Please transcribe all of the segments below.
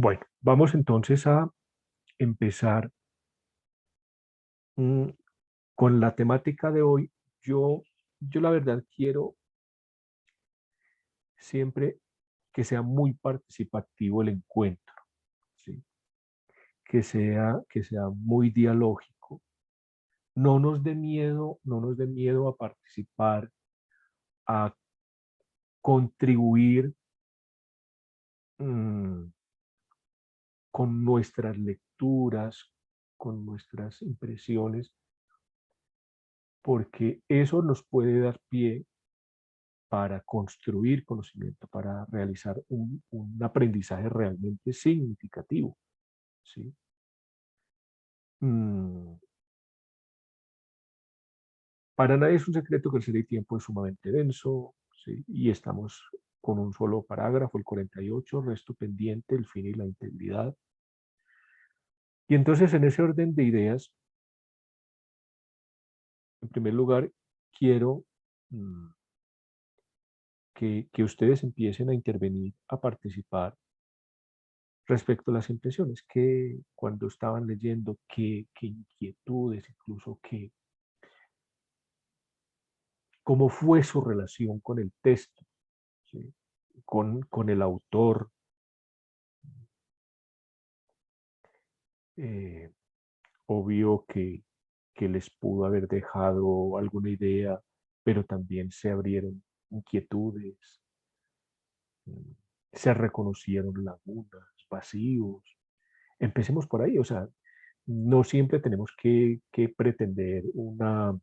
Bueno, vamos entonces a empezar mm, con la temática de hoy. Yo la verdad quiero siempre que sea muy participativo el encuentro, ¿sí? Que sea muy dialógico. No nos dé miedo a participar, a contribuir mm, con nuestras lecturas, con nuestras impresiones, porque eso nos puede dar pie para construir conocimiento, para realizar un aprendizaje realmente significativo, ¿sí? Mm, para nadie es un secreto que el ser y tiempo es sumamente denso, ¿sí? Y estamos con un solo parágrafo, el 48, resto pendiente, el fin y la integridad. Y entonces, en ese orden de ideas, en primer lugar, quiero mm, que ustedes empiecen a intervenir, a participar respecto a las impresiones, que cuando estaban leyendo, qué inquietudes, incluso cómo fue su relación con el texto, ¿sí? Con el autor. eh, Obvio que les pudo haber dejado alguna idea, pero también se abrieron inquietudes, mm, se reconocieron lagunas, vacíos. Empecemos por ahí, o sea, no siempre tenemos que pretender una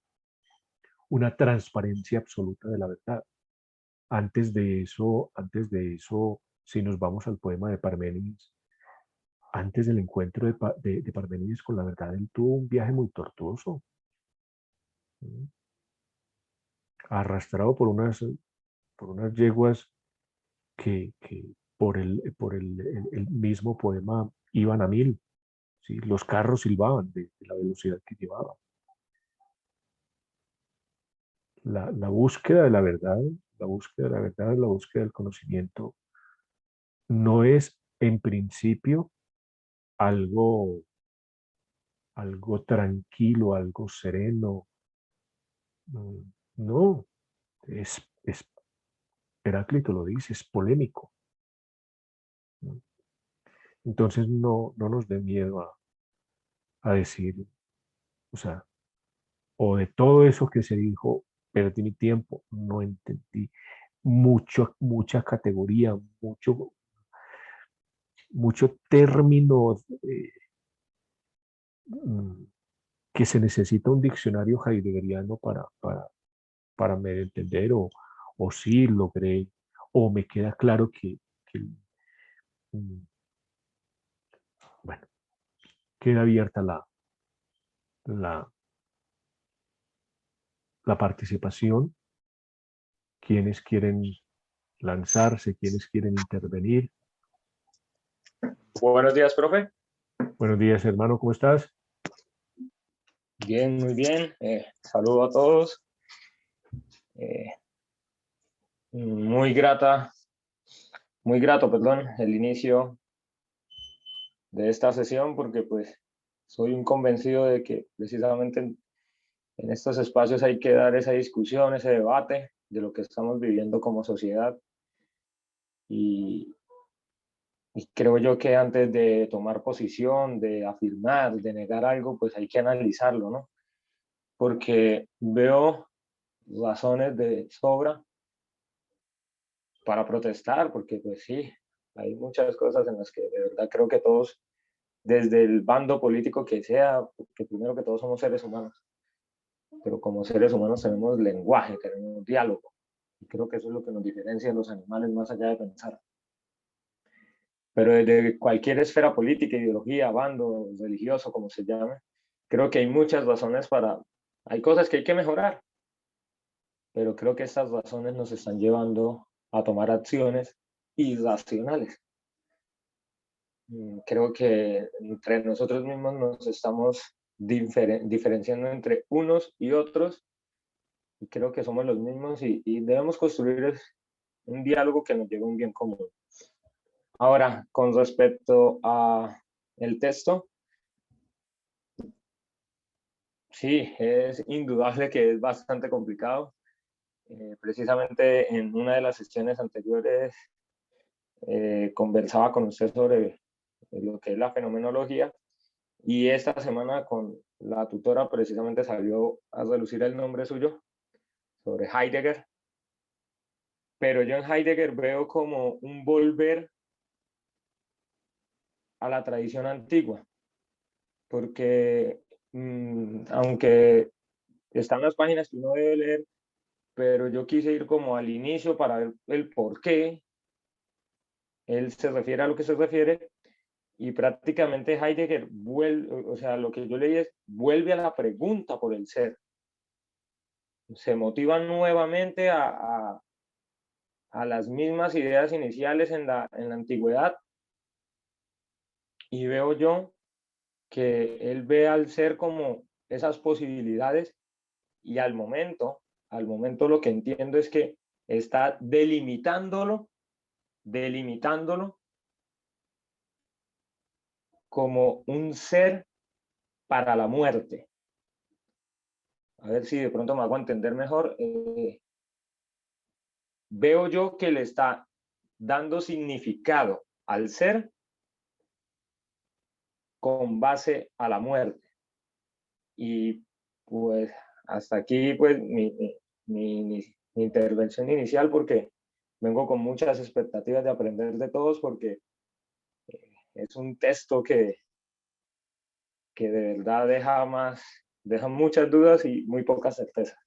transparencia absoluta de la verdad. Antes de eso, si nos vamos al poema de Parménides, antes del encuentro de Parménides con la verdad, él tuvo un viaje muy tortuoso, ¿sí? Arrastrado por unas yeguas que por el mismo poema iban a mil, ¿sí? Los carros silbaban de la velocidad que llevaban. La búsqueda de la verdad, la búsqueda de la verdad, la búsqueda del conocimiento, no es en principio algo, algo tranquilo, algo sereno. No, es Heráclito lo dice, es polémico, ¿no? Entonces no nos dé miedo a decir, o sea, o de todo eso que se dijo, perdí mi tiempo, no entendí. Mucha categoría, mucho término mm, que se necesita un diccionario heideggeriano para medio entender, o sí logré, o me queda claro que, mm, bueno, queda abierta la, la participación, quienes quieren lanzarse, quienes quieren intervenir. Buenos días, profe. Buenos días, hermano, ¿cómo estás? Bien, muy bien. Saludo a todos. Eh, muy grata, muy grato, perdón, el inicio de esta sesión porque pues soy un convencido de que precisamente en estos espacios hay que dar esa discusión, ese debate de lo que estamos viviendo como sociedad y, y creo yo que antes de tomar posición, de afirmar, de negar algo, pues hay que analizarlo, ¿no? Porque veo razones de sobra para protestar, porque pues sí, hay muchas cosas en las que de verdad creo que todos, desde el bando político que sea, que primero que todos somos seres humanos, pero como seres humanos tenemos lenguaje, tenemos diálogo, y creo que eso es lo que nos diferencia de los animales más allá de pensar. Pero desde cualquier esfera política, ideología, bando, religioso, como se llame, creo que hay muchas razones para, hay cosas que hay que mejorar, pero creo que estas razones nos están llevando a tomar acciones irracionales. Creo que entre nosotros mismos nos estamos diferenciando entre unos y otros y creo que somos los mismos y debemos construir un diálogo que nos lleve a un bien común. Ahora, con respecto a el texto, sí, es indudable que es bastante complicado. Precisamente en una de las sesiones anteriores conversaba con usted sobre lo que es la fenomenología y esta semana con la tutora precisamente salió a relucir el nombre suyo sobre Heidegger, pero yo en Heidegger veo como un volver a la tradición antigua, porque aunque están las páginas que uno debe leer, pero yo quise ir como al inicio para ver el por qué él se refiere a lo que se refiere y prácticamente Heidegger vuelve, o sea, lo que yo leí es, vuelve a la pregunta por el ser. Se motiva nuevamente a las mismas ideas iniciales en la antigüedad y veo yo que él ve al ser como esas posibilidades y al momento lo que entiendo es que está delimitándolo como un ser para la muerte. A ver si de pronto me hago entender mejor. Veo yo que le está dando significado al ser con base a la muerte. Y pues hasta aquí pues mi intervención inicial porque vengo con muchas expectativas de aprender de todos porque es un texto que de verdad deja muchas dudas y muy pocas certezas.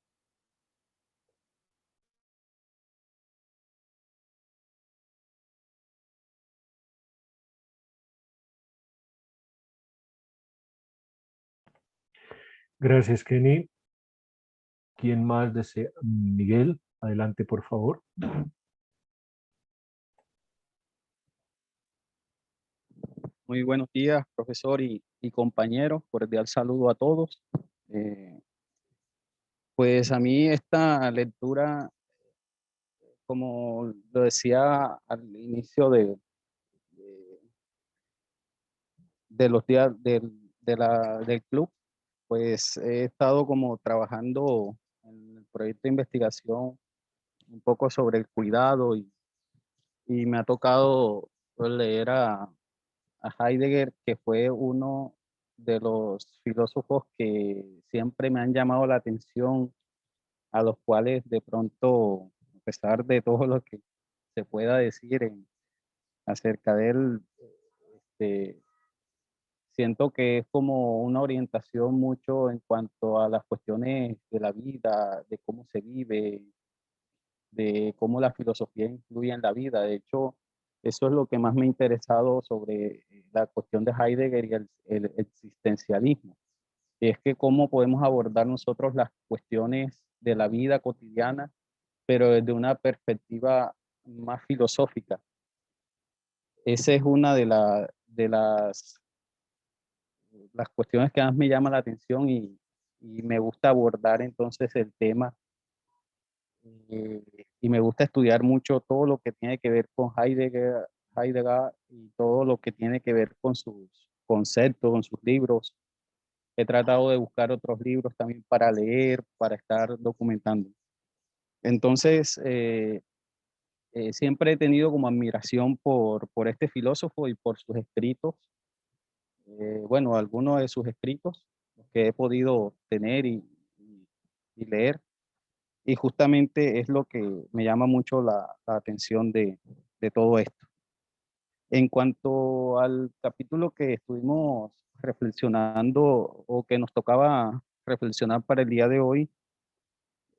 Gracias, Kenny. ¿Quién más desea? Miguel, adelante, por favor. Muy buenos días, profesor y compañeros. Cordial saludo a todos. Eh, pues a mí esta lectura, como lo decía al inicio de- de los días del club, pues he estado como trabajando en el proyecto de investigación un poco sobre el cuidado y me ha tocado pues, leer a Heidegger, que fue uno de los filósofos que siempre me han llamado la atención, a los cuales de pronto, a pesar de todo lo que se pueda decir acerca de él, este, siento que es como una orientación mucho en cuanto a las cuestiones de la vida, de cómo se vive, de cómo la filosofía influye en la vida. De hecho, eso es lo que más me ha interesado sobre la cuestión de Heidegger y el existencialismo. Y es que cómo podemos abordar nosotros las cuestiones de la vida cotidiana, pero desde una perspectiva más filosófica. Esa es una de las cuestiones que más me llama la atención y me gusta abordar entonces el tema eh, y me gusta estudiar mucho todo lo que tiene que ver con Heidegger y todo lo que tiene que ver con sus conceptos, con sus libros. He tratado de buscar otros libros también para leer, para estar documentando. Entonces, siempre he tenido como admiración por este filósofo y por sus escritos. Bueno, algunos de sus escritos los que he podido tener y leer. Y justamente es lo que me llama mucho la atención de todo esto. En cuanto al capítulo que estuvimos reflexionando o que nos tocaba reflexionar para el día de hoy,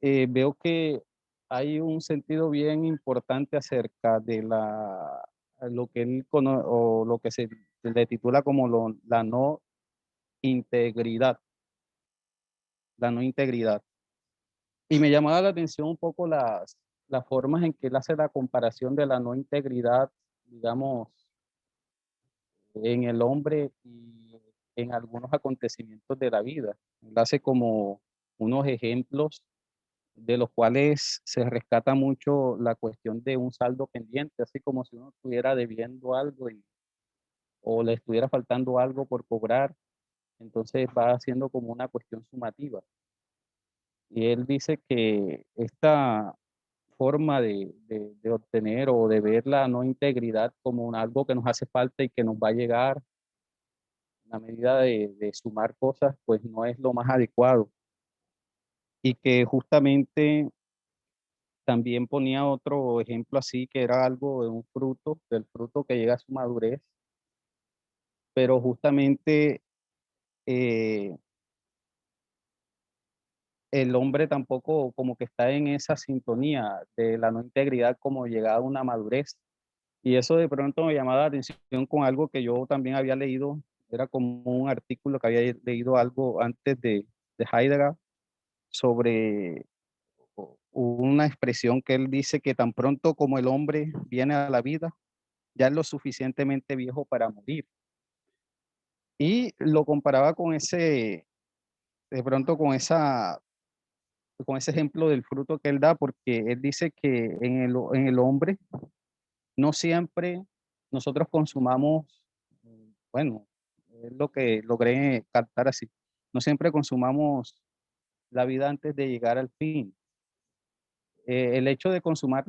veo que hay un sentido bien importante acerca de lo que o lo que se le titula como la no integridad, la no integridad. Y me llamaba la atención un poco las formas en que él hace la comparación de la no integridad, digamos, en el hombre y en algunos acontecimientos de la vida. Él hace como unos ejemplos de los cuales se rescata mucho la cuestión de un saldo pendiente, así como si uno estuviera debiendo algo o le estuviera faltando algo por cobrar, entonces va haciendo como una cuestión sumativa. Y él dice que esta forma de obtener o de ver la no integridad como algo que nos hace falta y que nos va a llegar a medida de sumar cosas, pues no es lo más adecuado. Y que justamente también ponía otro ejemplo así, que era algo de un fruto, del fruto que llega a su madurez, pero justamente eh, el hombre tampoco como que está en esa sintonía de la no integridad como llegada a una madurez. Y eso de pronto me llamaba la atención con algo que yo también había leído, era como un artículo que había leído algo antes de Heidegger sobre una expresión que él dice que tan pronto como el hombre viene a la vida, ya es lo suficientemente viejo para morir. Y lo comparaba con ese, de pronto con ese ejemplo del fruto que él da, porque él dice que en el hombre no siempre nosotros consumamos, bueno, es lo que logré captar así, no siempre consumamos la vida antes de llegar al fin. El hecho de consumar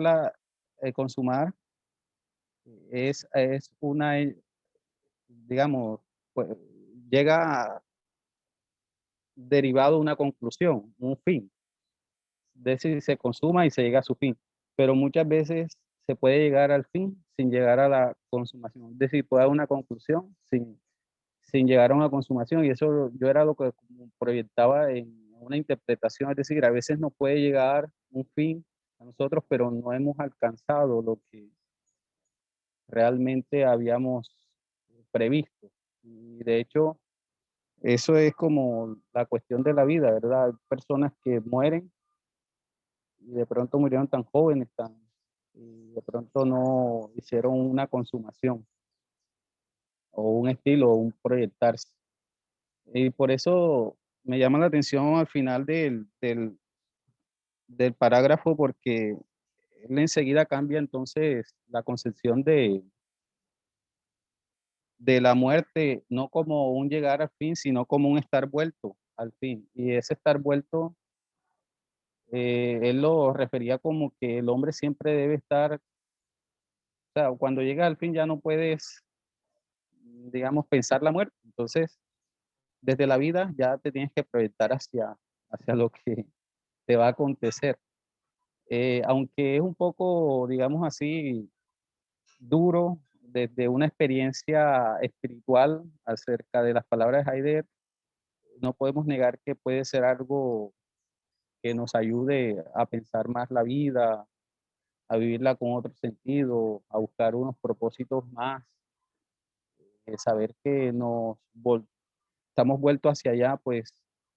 es una, digamos, pues, llega derivado de una conclusión, un fin. Es decir, se consuma y se llega a su fin, pero muchas veces se puede llegar al fin sin llegar a la consumación. Es decir, puede haber una conclusión sin llegar a una consumación, y eso yo era lo que como proyectaba en una interpretación, es decir, a veces nos puede llegar un fin a nosotros, pero no hemos alcanzado lo que realmente habíamos previsto. Y de hecho, eso es como la cuestión de la vida, ¿verdad? Hay personas que mueren y de pronto murieron tan jóvenes, y de pronto no hicieron una consumación o un estilo o un proyectarse. Y por eso me llama la atención al final del parágrafo, porque él enseguida cambia entonces la concepción de la muerte, no como un llegar al fin, sino como un estar vuelto al fin. Y ese estar vuelto, él lo refería como que el hombre siempre debe estar, o sea, cuando llega al fin ya no puedes, digamos, pensar la muerte. Entonces, desde la vida ya te tienes que proyectar hacia lo que te va a acontecer. Aunque es un poco, digamos así, duro desde una experiencia espiritual acerca de las palabras de Heidegger, no podemos negar que puede ser algo que nos ayude a pensar más la vida, a vivirla con otro sentido, a buscar unos propósitos más, saber que estamos vueltos hacia allá, pues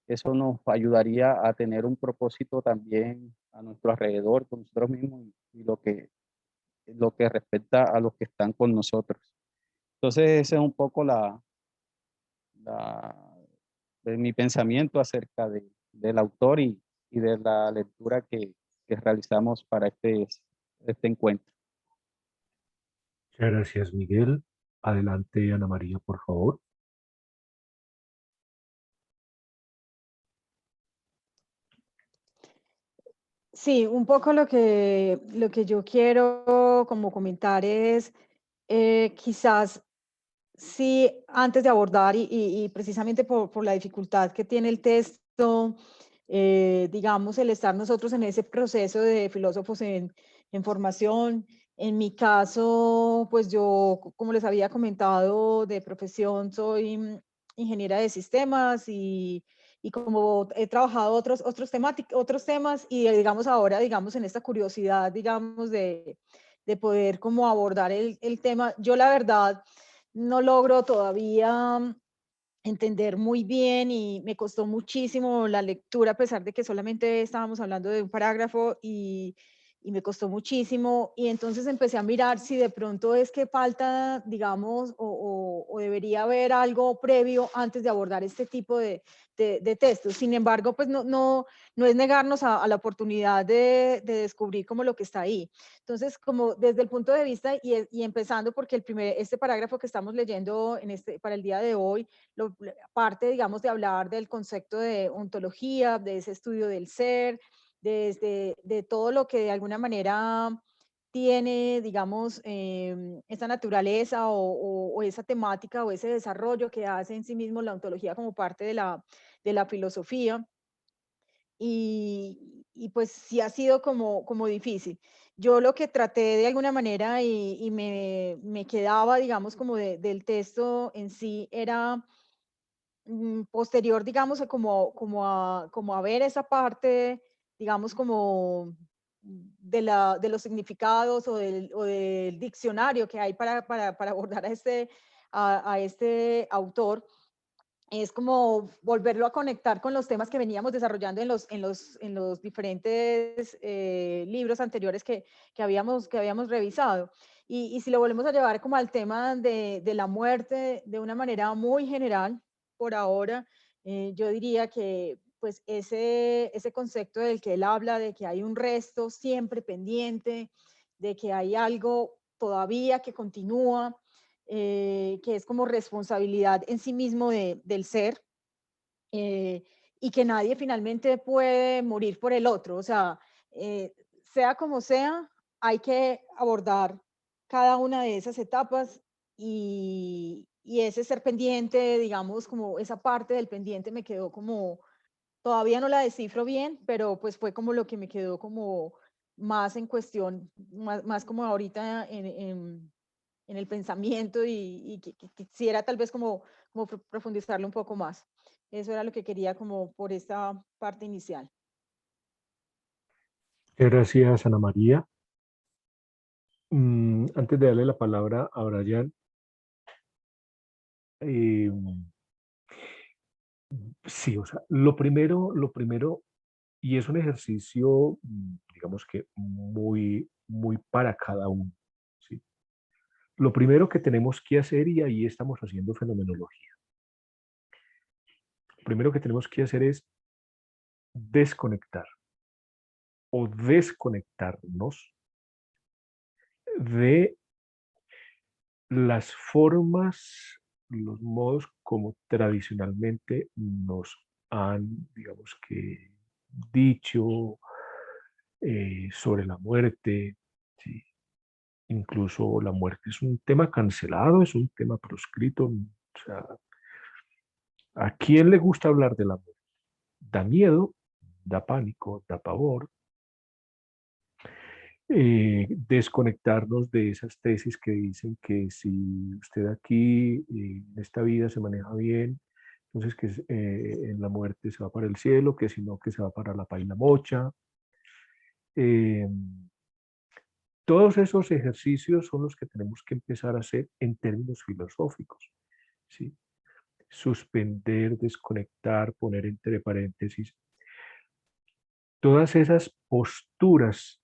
eso nos ayudaría a tener un propósito también a nuestro alrededor, con nosotros mismos y lo que respecta a los que están con nosotros. Entonces, ese es un poco la, de mi pensamiento acerca del autor y de la lectura que realizamos para este encuentro. Muchas gracias, Miguel. Adelante, Ana María, por favor. Sí, un poco lo que yo quiero como comentar es quizás sí, antes de abordar y precisamente por la dificultad que tiene el texto, digamos, el estar nosotros en ese proceso de filósofos en formación. En mi caso, pues yo, como les había comentado, de profesión soy ingeniera de sistemas y como he trabajado otros temas y digamos ahora, digamos, en esta curiosidad, digamos, de poder como abordar el tema, yo la verdad no logro todavía entender muy bien y me costó muchísimo la lectura, a pesar de que solamente estábamos hablando de un parágrafo y me costó muchísimo. Y entonces empecé a mirar si de pronto es que falta, digamos, o debería haber algo previo antes de abordar este tipo de textos. Sin embargo, pues no es negarnos a la oportunidad de descubrir como lo que está ahí. Entonces, como desde el punto de vista, y empezando porque este parágrafo que estamos leyendo para el día de hoy, parte, digamos, de hablar del concepto de ontología, de ese estudio del ser, de todo lo que de alguna manera tiene, digamos, esa naturaleza o esa temática o ese desarrollo que hace en sí mismo la ontología como parte de la filosofía. Y pues sí ha sido como difícil. Yo lo que traté de alguna manera y me quedaba, digamos, como del texto en sí era posterior, digamos, como a ver esa parte, digamos, como de los significados o del diccionario que hay para abordar a este autor. Es como volverlo a conectar con los temas que veníamos desarrollando en los diferentes libros anteriores que habíamos revisado. Y si lo volvemos a llevar como al tema de la muerte de una manera muy general, por ahora, yo diría que pues ese concepto del que él habla, de que hay un resto siempre pendiente, de que hay algo todavía que continúa, que es como responsabilidad en sí mismo del ser, eh, y que nadie finalmente puede morir por el otro. O sea, sea como sea, hay que abordar cada una de esas etapas y ese ser pendiente, digamos, como esa parte del pendiente me quedó como, todavía no la descifro bien, pero pues fue como lo que me quedó como más en cuestión, más como ahorita en el pensamiento y que quisiera tal vez como profundizarlo un poco más. Eso era lo que quería como por esta parte inicial. Gracias, Ana María. Antes de darle la palabra a Brian, eh, sí, o sea, lo primero, y es un ejercicio, digamos que muy para cada uno, ¿sí? Lo primero que tenemos que hacer, y ahí estamos haciendo fenomenología, lo primero que tenemos que hacer es desconectar o desconectarnos de las formas, los modos como tradicionalmente nos han, digamos que, dicho sobre la muerte, ¿sí? Incluso la muerte es un tema cancelado, es un tema proscrito. O sea, ¿a quién le gusta hablar de la muerte? Da miedo, da pánico, da pavor. Desconectarnos de esas tesis que dicen que si usted aquí en esta vida se maneja bien, entonces que en la muerte se va para el cielo, que si no, que se va para la paila mocha. Eh, Todos esos ejercicios son los que tenemos que empezar a hacer en términos filosóficos, ¿sí? Suspender, desconectar, poner entre paréntesis, todas esas posturas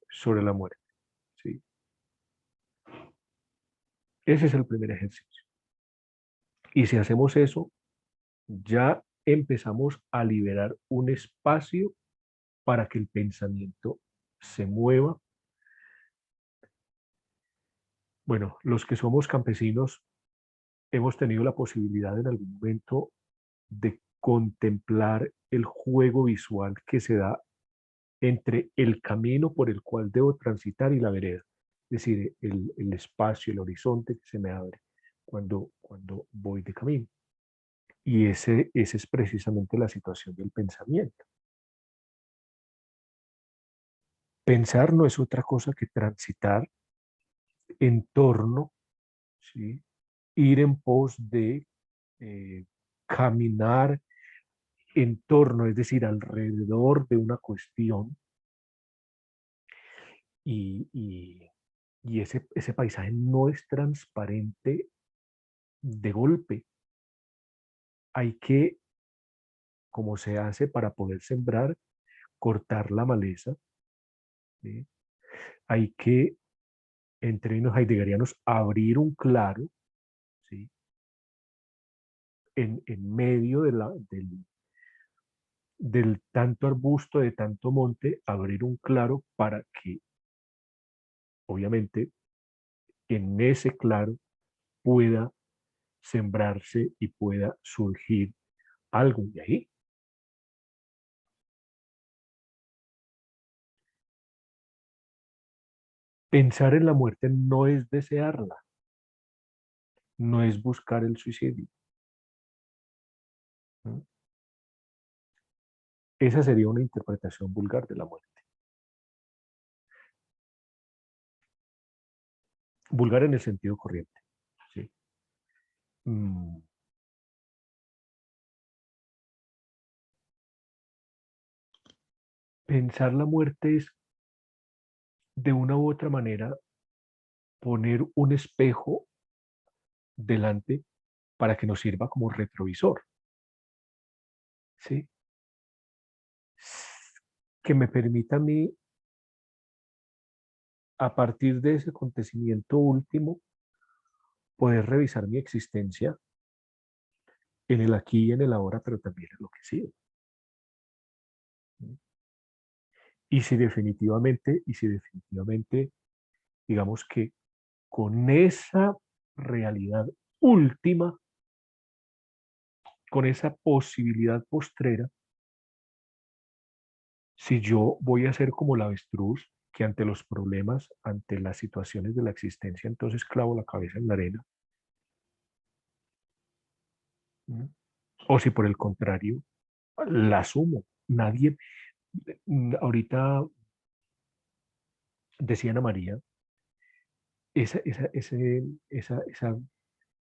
sobre la muerte, ¿sí? Ese es el primer ejercicio. Y si hacemos eso, ya empezamos a liberar un espacio para que el pensamiento se mueva. Bueno, los que somos campesinos hemos tenido la posibilidad en algún momento de contemplar el juego visual que se da entre el camino por el cual debo transitar y la vereda. Es decir, el espacio, el horizonte que se me abre cuando voy de camino. Y esa es precisamente la situación del pensamiento. Pensar no es otra cosa que transitar en torno, ¿sí? Ir en pos de caminar en torno, es decir, alrededor de una cuestión y ese paisaje no es transparente de golpe. Hay que, como se hace para poder sembrar, cortar la maleza, ¿sí? Hay que, en términos heideggerianos, abrir un claro, ¿sí? en medio del tanto arbusto, de tanto monte, abrir un claro para que, obviamente, en ese claro pueda sembrarse y pueda surgir algo de ahí. Pensar en la muerte no es desearla, no es buscar el suicidio. ¿No? Esa sería una interpretación vulgar de la muerte. Vulgar en el sentido corriente. ¿Sí? Pensar la muerte es, de una u otra manera, poner un espejo delante para que nos sirva como retrovisor. ¿Sí? Que me permita a mí, a partir de ese acontecimiento último, poder revisar mi existencia en el aquí y en el ahora, pero también en lo que sigue. Y si definitivamente, digamos que con esa realidad última, con esa posibilidad postrera, si yo voy a ser como la avestruz, que ante los problemas, ante las situaciones de la existencia, entonces clavo la cabeza en la arena, ¿no? O si por el contrario, la asumo. Nadie, ahorita decía Ana María, esa, esa, esa,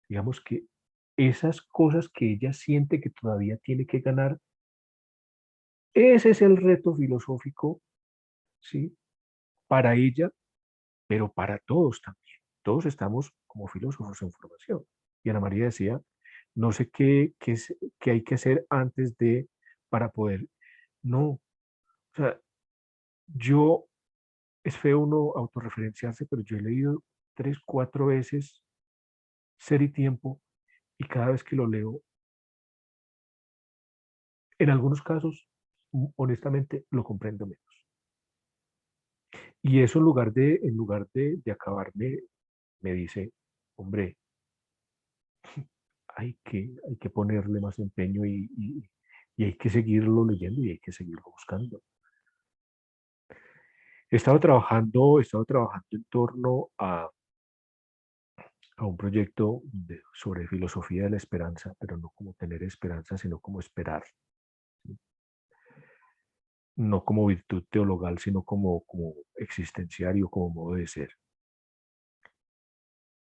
digamos que esas cosas que ella siente que todavía tiene que ganar, ese es el reto filosófico, ¿sí? Para ella, pero para todos también. Todos estamos como filósofos en formación. Y Ana María decía, no sé qué hay que hacer antes de, para poder, no, o sea, yo, es feo uno autorreferenciarse, pero yo he leído 3, 4 veces Ser y Tiempo, y cada vez que lo leo, en algunos casos, honestamente, lo comprendo menos. Y eso en lugar de acabarme, me dice, hombre, hay que ponerle más empeño y hay que seguirlo leyendo y hay que seguirlo buscando. He estado trabajando en torno a un proyecto sobre filosofía de la esperanza, pero no como tener esperanza, sino como esperar. ¿Sí? No como virtud teologal, sino como existenciario, como modo de ser.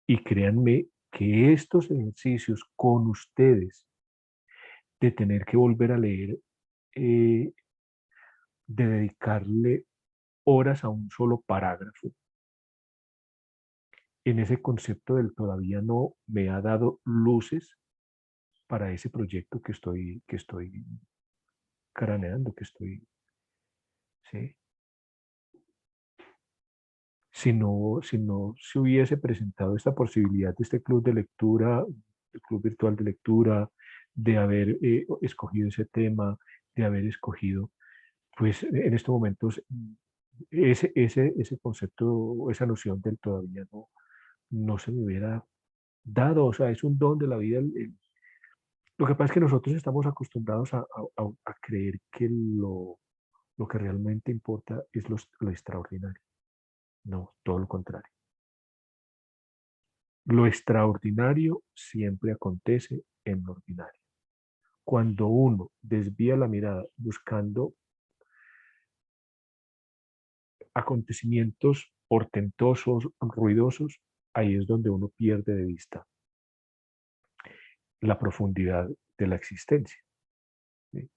Y créanme que estos ejercicios con ustedes, de tener que volver a leer, de dedicarle horas a un solo parágrafo, en ese concepto del todavía no, me ha dado luces para ese proyecto que estoy craneando, ¿sí? Si no se hubiese presentado esta posibilidad de este club de lectura, el club virtual de lectura, de haber escogido ese tema, de haber escogido, pues en estos momentos, ese concepto, esa noción del todavía no se me hubiera dado, o sea, es un don de la vida. Lo que pasa es que nosotros estamos acostumbrados a creer que lo que realmente importa es lo extraordinario. No, todo lo contrario. Lo extraordinario siempre acontece en lo ordinario. Cuando uno desvía la mirada buscando acontecimientos portentosos, ruidosos, ahí es donde uno pierde de vista la profundidad de la existencia. ¿Sí?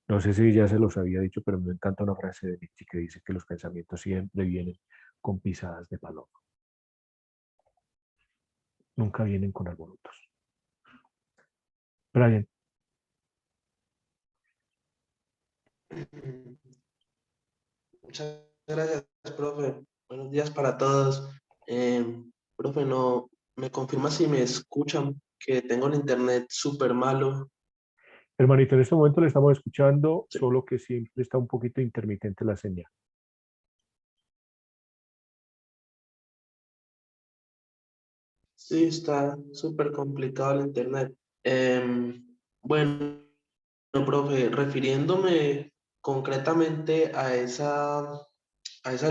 No sé si ya se los había dicho, pero me encanta una frase de Nietzsche que dice que los pensamientos siempre vienen con pisadas de paloma. Nunca vienen con alborotos. Brian. Muchas gracias, profe. Buenos días para todos. Profe, no me confirma si me escuchan que tengo un internet súper malo. Hermanito, en este momento le estamos escuchando, solo que siempre está un poquito intermitente la señal. Sí, está súper complicado el internet. Bueno, profe, refiriéndome concretamente a esa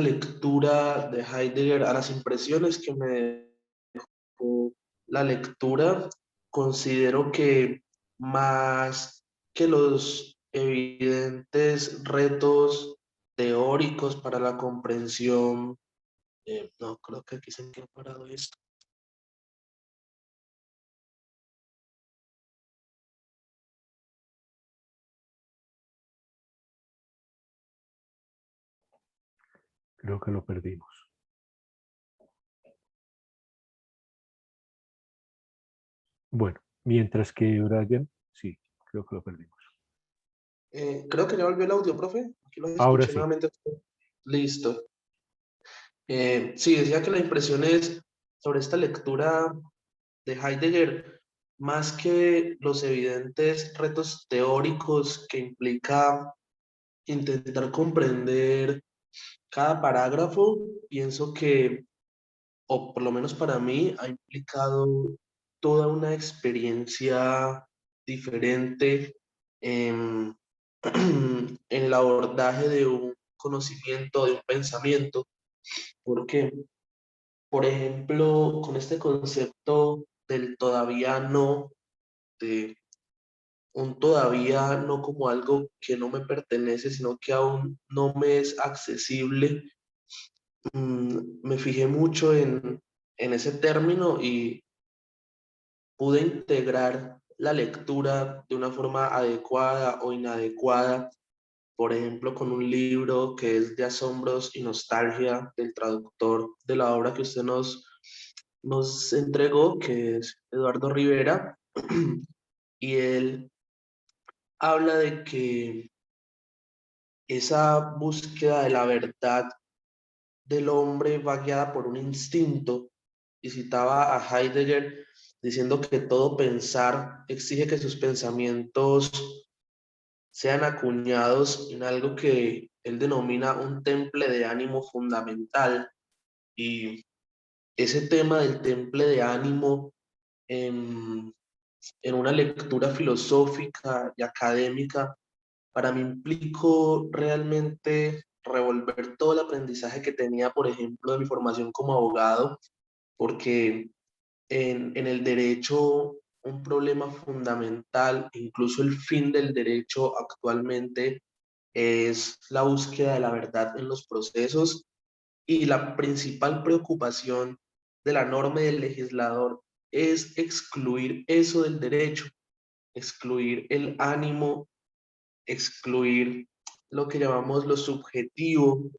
lectura de Heidegger, a las impresiones que me dejó la lectura, considero que más que los evidentes retos teóricos para la comprensión, no, creo que aquí se me quedó parado esto. Creo que lo perdimos. Bueno, mientras que Brian, sí, creo que lo perdimos. Creo que ya volvió el audio, profe. Aquí los Ahora escuché sí. nuevamente. Listo. Sí, decía que la impresión es sobre esta lectura de Heidegger, más que los evidentes retos teóricos que implica intentar comprender cada parágrafo, pienso que, o por lo menos para mí, ha implicado toda una experiencia diferente en, en el abordaje de un conocimiento, de un pensamiento, porque, por ejemplo, con este concepto del todavía no, de un todavía no como algo que no me pertenece, sino que aún no me es accesible, me fijé mucho en ese término y pude integrar la lectura de una forma adecuada o inadecuada, por ejemplo, con un libro que es de asombros y nostalgia del traductor de la obra que usted nos entregó, que es Eduardo Rivera, y él habla de que esa búsqueda de la verdad del hombre va guiada por un instinto, y citaba a Heidegger diciendo que todo pensar exige que sus pensamientos sean acuñados en algo que él denomina un temple de ánimo fundamental. Y ese tema del temple de ánimo en una lectura filosófica y académica, para mí implicó realmente revolver todo el aprendizaje que tenía, por ejemplo, de mi formación como abogado, porque en el derecho un problema fundamental, incluso el fin del derecho actualmente, es la búsqueda de la verdad en los procesos, y la principal preocupación de la norma y del legislador es excluir eso del derecho, excluir el ánimo, excluir lo que llamamos lo subjetivo,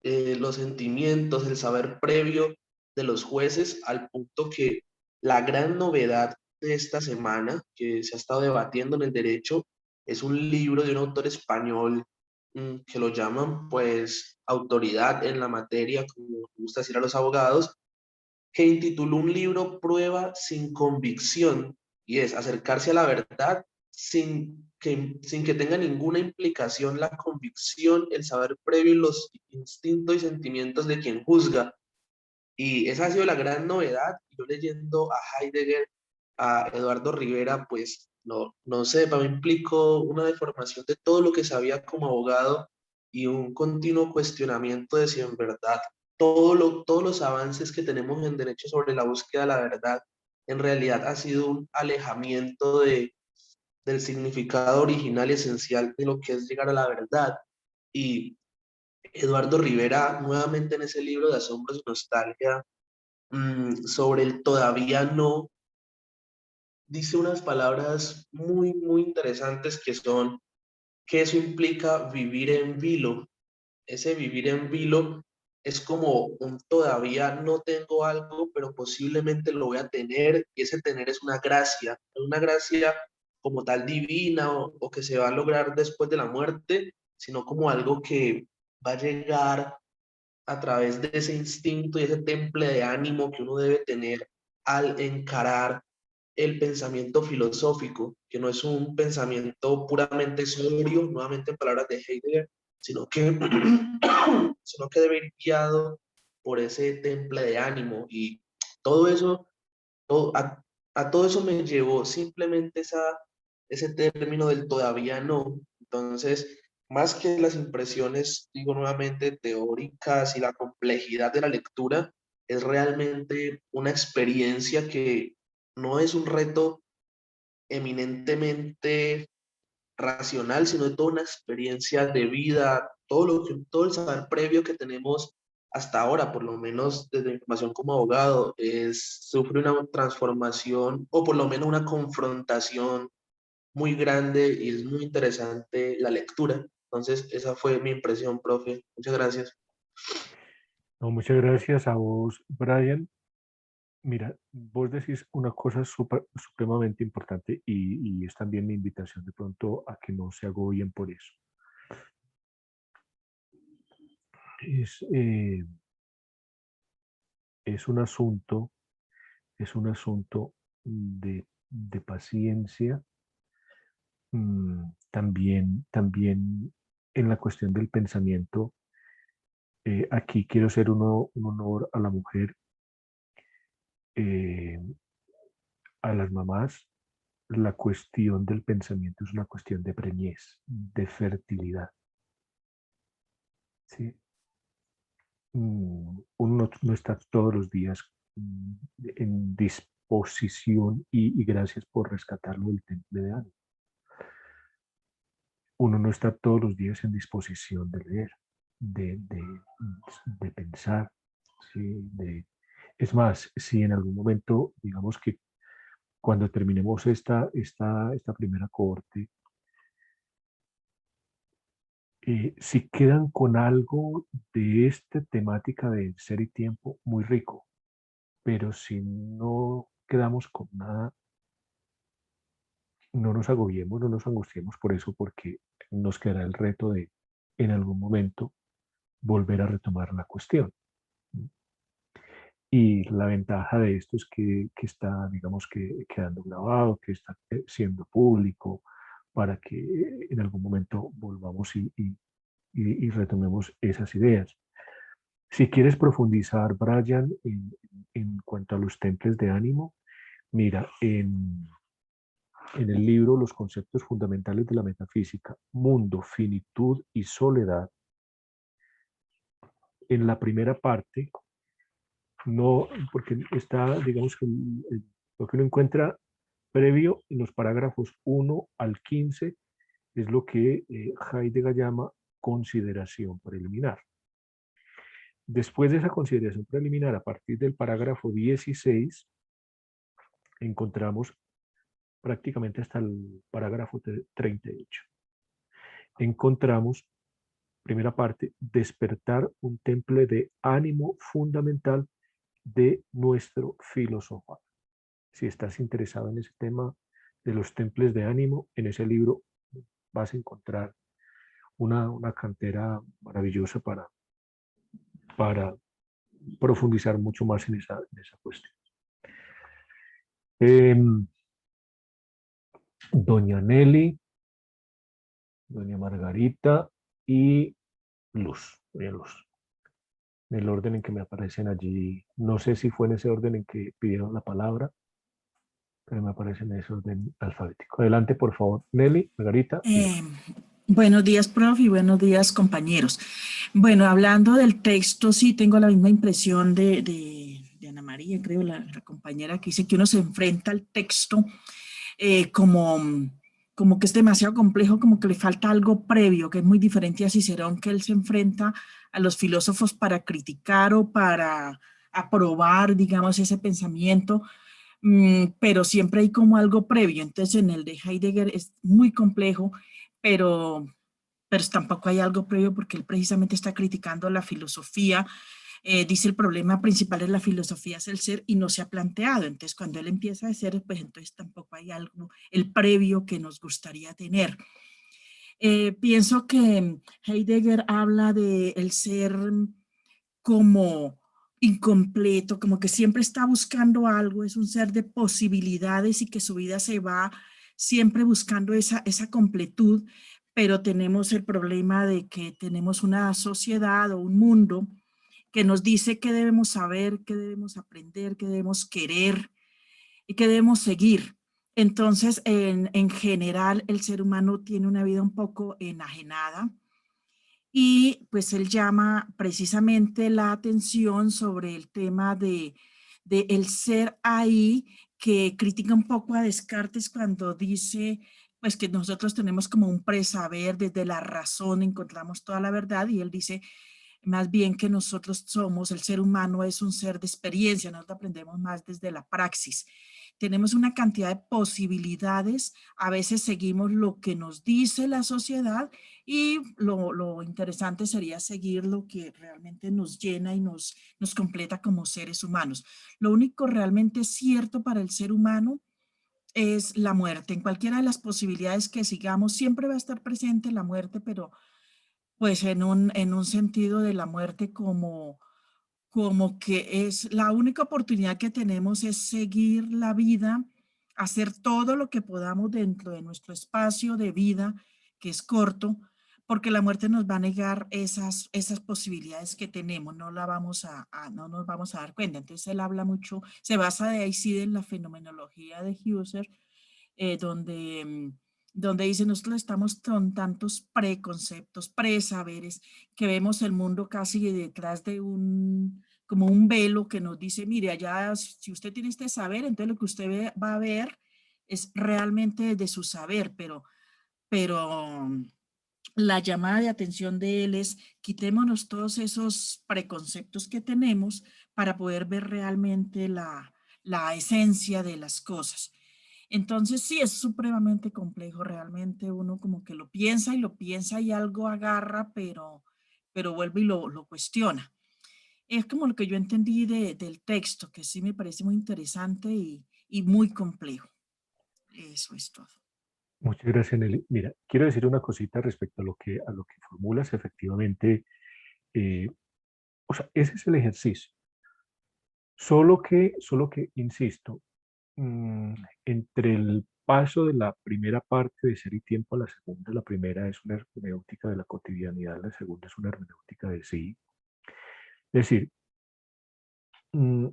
los sentimientos, el saber previo de los jueces, al punto que la gran novedad de esta semana que se ha estado debatiendo en el derecho es un libro de un autor español, que lo llaman pues autoridad en la materia, como gusta decir a los abogados, que intituló un libro Prueba sin convicción, y es acercarse a la verdad sin que tenga ninguna implicación la convicción, el saber previo y los instintos y sentimientos de quien juzga. Y esa ha sido la gran novedad. Yo leyendo a Heidegger, a Eduardo Rivera, pues no sé, para mí implicó una deformación de todo lo que sabía como abogado y un continuo cuestionamiento de si en verdad todos los avances que tenemos en derecho sobre la búsqueda de la verdad en realidad ha sido un alejamiento del significado original y esencial de lo que es llegar a la verdad. Y Eduardo Rivera, nuevamente en ese libro de Asombros y Nostalgia, sobre el todavía no, dice unas palabras muy, muy interesantes que son que eso implica vivir en vilo. Ese vivir en vilo es como un todavía no tengo algo, pero posiblemente lo voy a tener, y ese tener es una gracia como tal divina, o que se va a lograr después de la muerte, sino como algo que va a llegar a través de ese instinto y ese temple de ánimo que uno debe tener al encarar el pensamiento filosófico, que no es un pensamiento puramente sobrio, nuevamente en palabras de Heidegger, sino que, sino que debe ir guiado por ese temple de ánimo. Y todo eso, a todo eso me llevó simplemente ese término del todavía no. Entonces, más que las impresiones, digo nuevamente, teóricas y la complejidad de la lectura, es realmente una experiencia que no es un reto eminentemente racional, sino de toda una experiencia de vida, todo el saber previo que tenemos hasta ahora, por lo menos desde mi formación como abogado, sufre una transformación o por lo menos una confrontación muy grande y es muy interesante la lectura. Entonces, esa fue mi impresión, profe. Muchas gracias. No, muchas gracias a vos, Brian. Mira, vos decís una cosa supremamente importante y es también mi invitación de pronto a que no se agobien por eso. Es, eh, es un asunto, es un asunto de paciencia, también en la cuestión del pensamiento. Aquí quiero hacer un honor a la mujer, eh, a las mamás. La cuestión del pensamiento es una cuestión de preñez, de fertilidad. ¿Sí? Uno no está todos los días en disposición y gracias por rescatarlo del temple de ánimo. Uno no está todos los días en disposición de leer, de pensar. ¿Sí? Es más, si en algún momento, digamos que cuando terminemos esta primera cohorte, si quedan con algo de esta temática de ser y tiempo, muy rico, pero si no quedamos con nada, no nos agobiemos, no nos angustiemos por eso, porque nos quedará el reto de en algún momento volver a retomar la cuestión. Y la ventaja de esto es que está, digamos, que quedando grabado, que está siendo público, para que en algún momento volvamos y retomemos esas ideas. Si quieres profundizar, Brian, en cuanto a los templos de ánimo, mira, en el libro Los conceptos fundamentales de la metafísica, mundo, finitud y soledad, en la primera parte, no, porque está, digamos que lo que uno encuentra previo en los parágrafos 1 al 15 es lo que Heidegger llama consideración preliminar. Después de esa consideración preliminar, a partir del parágrafo 16, encontramos prácticamente hasta el parágrafo 38. Encontramos, primera parte, despertar un temple de ánimo fundamental de nuestro filosofar. Si estás interesado en ese tema de los temples de ánimo, en ese libro vas a encontrar una cantera maravillosa para profundizar mucho más en esa cuestión. Doña Nelly, doña Margarita y Luz, doña Luz. En el orden en que me aparecen allí, no sé si fue en ese orden en que pidieron la palabra, pero me aparecen en ese orden alfabético. Adelante, por favor, Nelly, Margarita. Buenos días, profe, y buenos días, compañeros. Bueno, hablando del texto, sí tengo la misma impresión de Ana María, creo, la compañera que dice que uno se enfrenta al texto como que es demasiado complejo, como que le falta algo previo, que es muy diferente a Cicerón, que él se enfrenta a los filósofos para criticar o para aprobar, digamos, ese pensamiento, pero siempre hay como algo previo. Entonces, en el de Heidegger es muy complejo, pero tampoco hay algo previo porque él precisamente está criticando la filosofía. Dice el problema principal de la filosofía es el ser y no se ha planteado. Entonces, cuando él empieza a ser, pues entonces tampoco hay algo, el previo que nos gustaría tener. Pienso que Heidegger habla de el ser como incompleto, como que siempre está buscando algo, es un ser de posibilidades y que su vida se va siempre buscando esa completud, pero tenemos el problema de que tenemos una sociedad o un mundo que nos dice qué debemos saber, qué debemos aprender, qué debemos querer y qué debemos seguir. Entonces, en general, el ser humano tiene una vida un poco enajenada, y pues él llama precisamente la atención sobre el tema de el ser ahí, que critica un poco a Descartes cuando dice pues que nosotros tenemos como un presaber, desde la razón encontramos toda la verdad, y él dice más bien que nosotros somos, el ser humano es un ser de experiencia, nosotros aprendemos más desde la praxis. Tenemos una cantidad de posibilidades, a veces seguimos lo que nos dice la sociedad, y lo interesante sería seguir lo que realmente nos llena y nos completa como seres humanos. Lo único realmente cierto para el ser humano es la muerte. En cualquiera de las posibilidades que sigamos, siempre va a estar presente la muerte, pero pues en un sentido de la muerte como que es la única oportunidad que tenemos, es seguir la vida, hacer todo lo que podamos dentro de nuestro espacio de vida, que es corto, porque la muerte nos va a negar esas posibilidades que tenemos, no no nos vamos a dar cuenta. Entonces él habla mucho, se basa de ahí sí en la fenomenología de Husserl, donde dice, nosotros estamos con tantos preconceptos, presaberes, que vemos el mundo casi detrás de como un velo que nos dice, mire, allá si usted tiene este saber, entonces lo que usted va a ver es realmente de su saber, pero la llamada de atención de él es, quitémonos todos esos preconceptos que tenemos para poder ver realmente la esencia de las cosas. Entonces sí, es supremamente complejo, realmente uno como que lo piensa y algo agarra, pero vuelve y lo cuestiona. Es como lo que yo entendí del texto, que sí me parece muy interesante y muy complejo. Eso es todo. Muchas gracias, Nelly. Mira, quiero decir una cosita respecto a lo que formulas. Efectivamente, o sea, ese es el ejercicio. Solo que insisto, entre el paso de la primera parte de Ser y Tiempo a la segunda, la primera es una hermenéutica de la cotidianidad, la segunda es una hermenéutica de sí. Es decir, mm,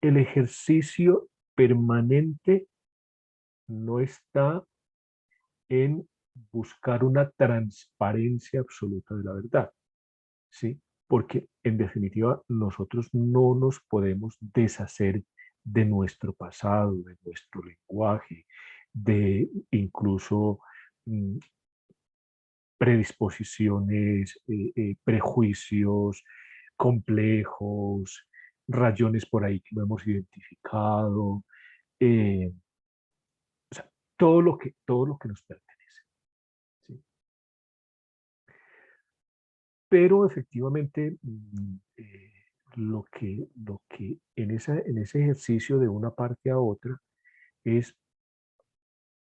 el ejercicio permanente no está en buscar una transparencia absoluta de la verdad, ¿sí? Porque en definitiva nosotros no nos podemos deshacer de nuestro pasado, de nuestro lenguaje, de incluso mm, predisposiciones, prejuicios complejos, rayones por ahí que no hemos identificado, eh, o sea, todo lo que nos pertenece, ¿sí? Pero efectivamente, lo que en ese ejercicio de una parte a otra es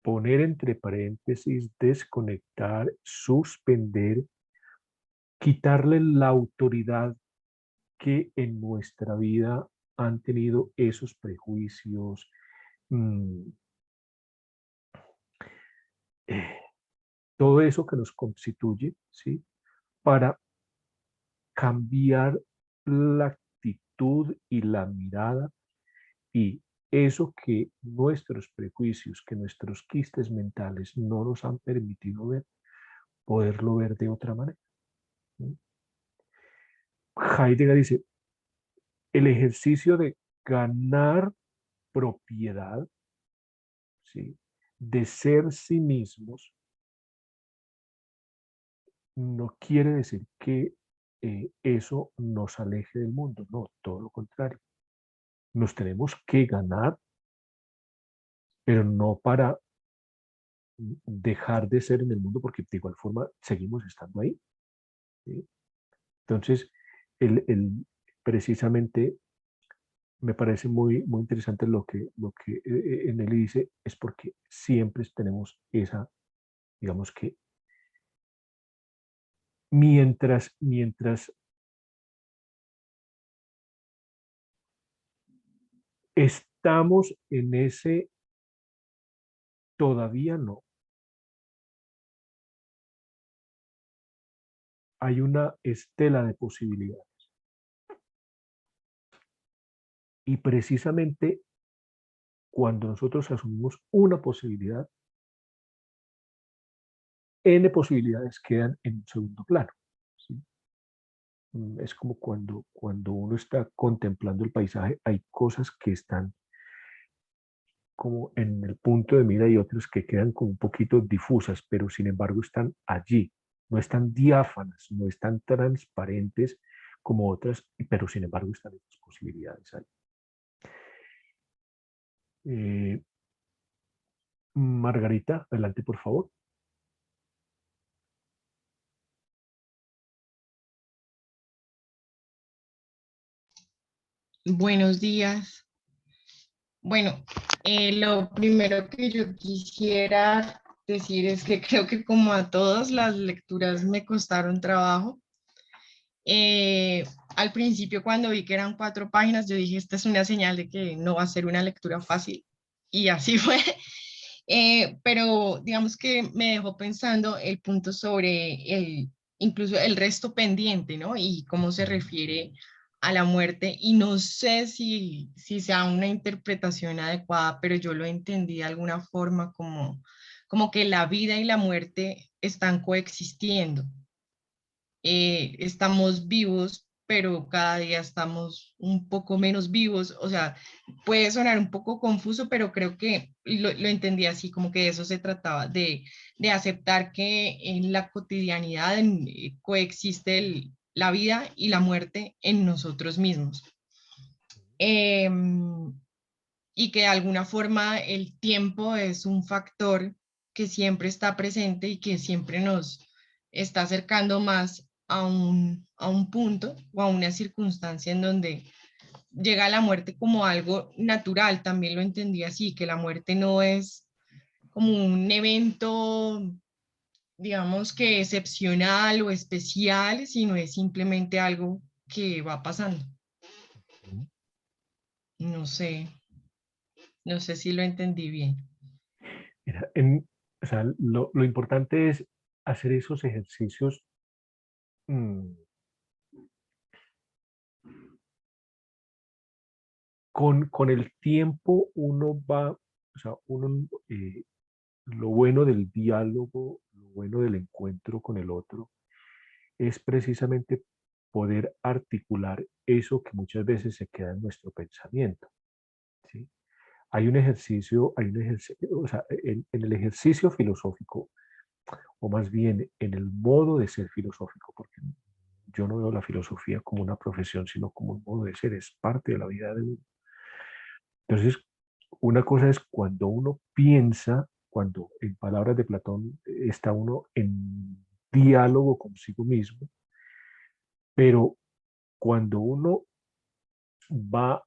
poner entre paréntesis, desconectar, suspender, quitarle la autoridad que en nuestra vida han tenido esos prejuicios, mm, eh, todo eso que nos constituye, ¿sí? Para cambiar la actitud y la mirada, y eso que nuestros prejuicios, que nuestros quistes mentales no nos han permitido ver, poderlo ver de otra manera, ¿sí? Heidegger dice, el ejercicio de ganar propiedad, ¿sí?, de ser sí mismos, no quiere decir que eso nos aleje del mundo, no, todo lo contrario. Nos tenemos que ganar, pero no para dejar de ser en el mundo, porque de igual forma seguimos estando ahí, ¿sí? Entonces, precisamente me parece muy interesante lo que en él dice, es porque siempre tenemos esa, digamos que mientras Estamos en ese todavía no. Hay una estela de posibilidades. Y precisamente cuando nosotros asumimos una posibilidad, N posibilidades quedan en un segundo plano. ¿Sí? Es como cuando uno está contemplando el paisaje, hay cosas que están como en el punto de mira y otras que quedan como un poquito difusas, pero sin embargo están allí. No están diáfanas, no están transparentes como otras, pero sin embargo están estas posibilidades ahí. Margarita, adelante por favor. Buenos días. Bueno, lo primero que yo quisiera decir es que creo que como a todas las lecturas me costaron trabajo. Al principio cuando vi que eran 4 páginas, yo dije, esta es una señal de que no va a ser una lectura fácil. Y así fue. Pero digamos que me dejó pensando el punto sobre incluso el resto pendiente, ¿no? Y cómo se refiere a la muerte. Y no sé si sea una interpretación adecuada, pero yo lo entendí de alguna forma como que la vida y la muerte están coexistiendo. Estamos vivos, pero cada día estamos un poco menos vivos. O sea, puede sonar un poco confuso, pero creo que lo entendí así, como que de eso se trataba, de aceptar que en la cotidianidad coexiste la vida y la muerte en nosotros mismos. Y que de alguna forma el tiempo es un factor que siempre está presente y que siempre nos está acercando más a un punto o a una circunstancia en donde llega la muerte como algo natural. También lo entendí así, que la muerte no es como un evento, digamos que excepcional o especial, sino es simplemente algo que va pasando. No sé, no sé si lo entendí bien. Mira, o sea, lo importante es hacer esos ejercicios con el tiempo uno va, o sea, lo bueno del diálogo, lo bueno del encuentro con el otro, es precisamente poder articular eso que muchas veces se queda en nuestro pensamiento. ¿Sí? Hay un ejercicio, o sea, en el ejercicio filosófico, o más bien en el modo de ser filosófico, porque yo no veo la filosofía como una profesión, sino como un modo de ser, es parte de la vida de uno. Entonces, una cosa es cuando uno piensa, cuando en palabras de Platón está uno en diálogo consigo mismo, pero cuando uno va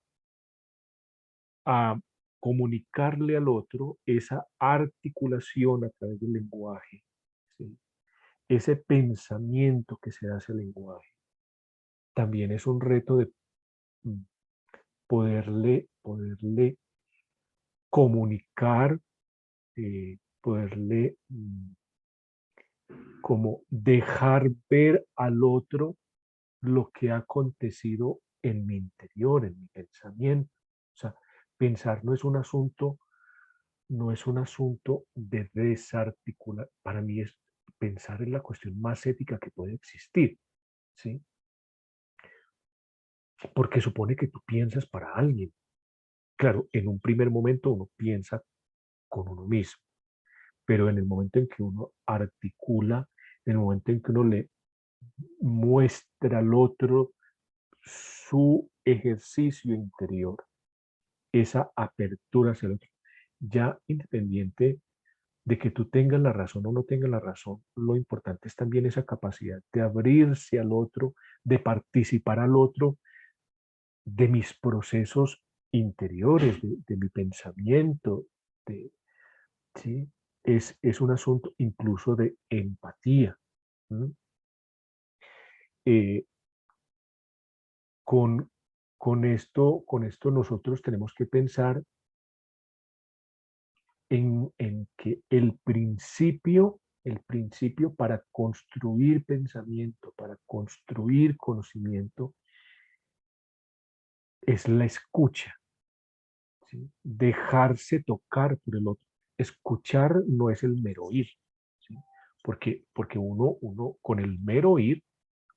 a comunicarle al otro esa articulación a través del lenguaje, ¿sí? Ese pensamiento que se hace al lenguaje, también es un reto de mm, poderle comunicar, poderle como dejar ver al otro lo que ha acontecido en mi interior, en mi pensamiento. O sea, pensar no es un asunto de desarticular. Para mí es pensar en la cuestión más ética que puede existir, ¿sí? Porque supone que tú piensas para alguien. Claro, en un primer momento uno piensa con uno mismo, pero en el momento en que uno articula, en el momento en que uno le muestra al otro su ejercicio interior, esa apertura hacia el otro, ya independiente de que tú tengas la razón o no tengas la razón, lo importante es también esa capacidad de abrirse al otro, de participar al otro, de mis procesos interiores, de mi pensamiento, de, ¿sí? Es un asunto incluso de empatía. ¿Mm? Eh, con con esto nosotros tenemos que pensar en que el principio para construir pensamiento, para construir conocimiento, es la escucha, ¿sí? Dejarse tocar por el otro. Escuchar no es el mero oír, ¿sí? Porque uno con el mero oír,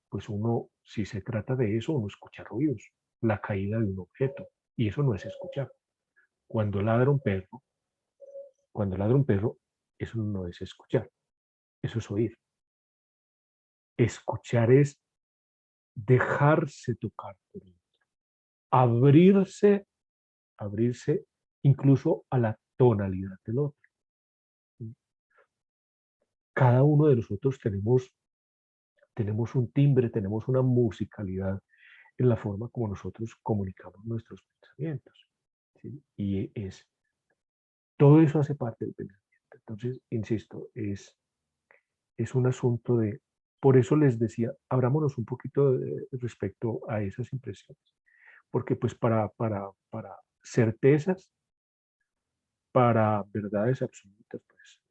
pues uno, si se trata de eso, uno escucha ruidos, la caída de un objeto, y eso no es escuchar. Cuando ladra un perro, eso no es escuchar, eso es oír. Escuchar es dejarse tocar por el otro, abrirse incluso a la tonalidad del otro. Cada uno de nosotros tenemos un timbre, tenemos una musicalidad en la forma como nosotros comunicamos nuestros pensamientos, ¿sí? Y todo eso hace parte del pensamiento. Entonces, insisto, es un asunto de, por eso les decía, abrámonos un poquito respecto a esas impresiones, porque pues para certezas, para verdades absolutas, pues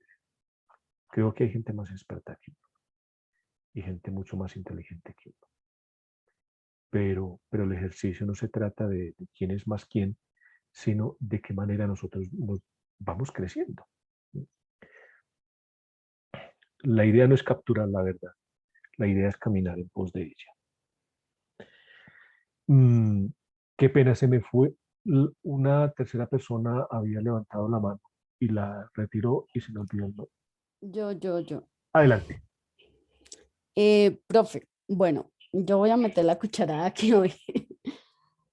creo que hay gente más experta que uno y gente mucho más inteligente que uno. Pero el ejercicio no se trata de quién es más quién, sino de qué manera nosotros nos vamos creciendo. La idea no es capturar la verdad, la idea es caminar en pos de ella. Qué pena, se me fue. Una tercera persona había levantado la mano y la retiró y se me olvidó el nombre. Yo. Adelante. Profe, bueno, yo voy a meter la cucharada aquí hoy.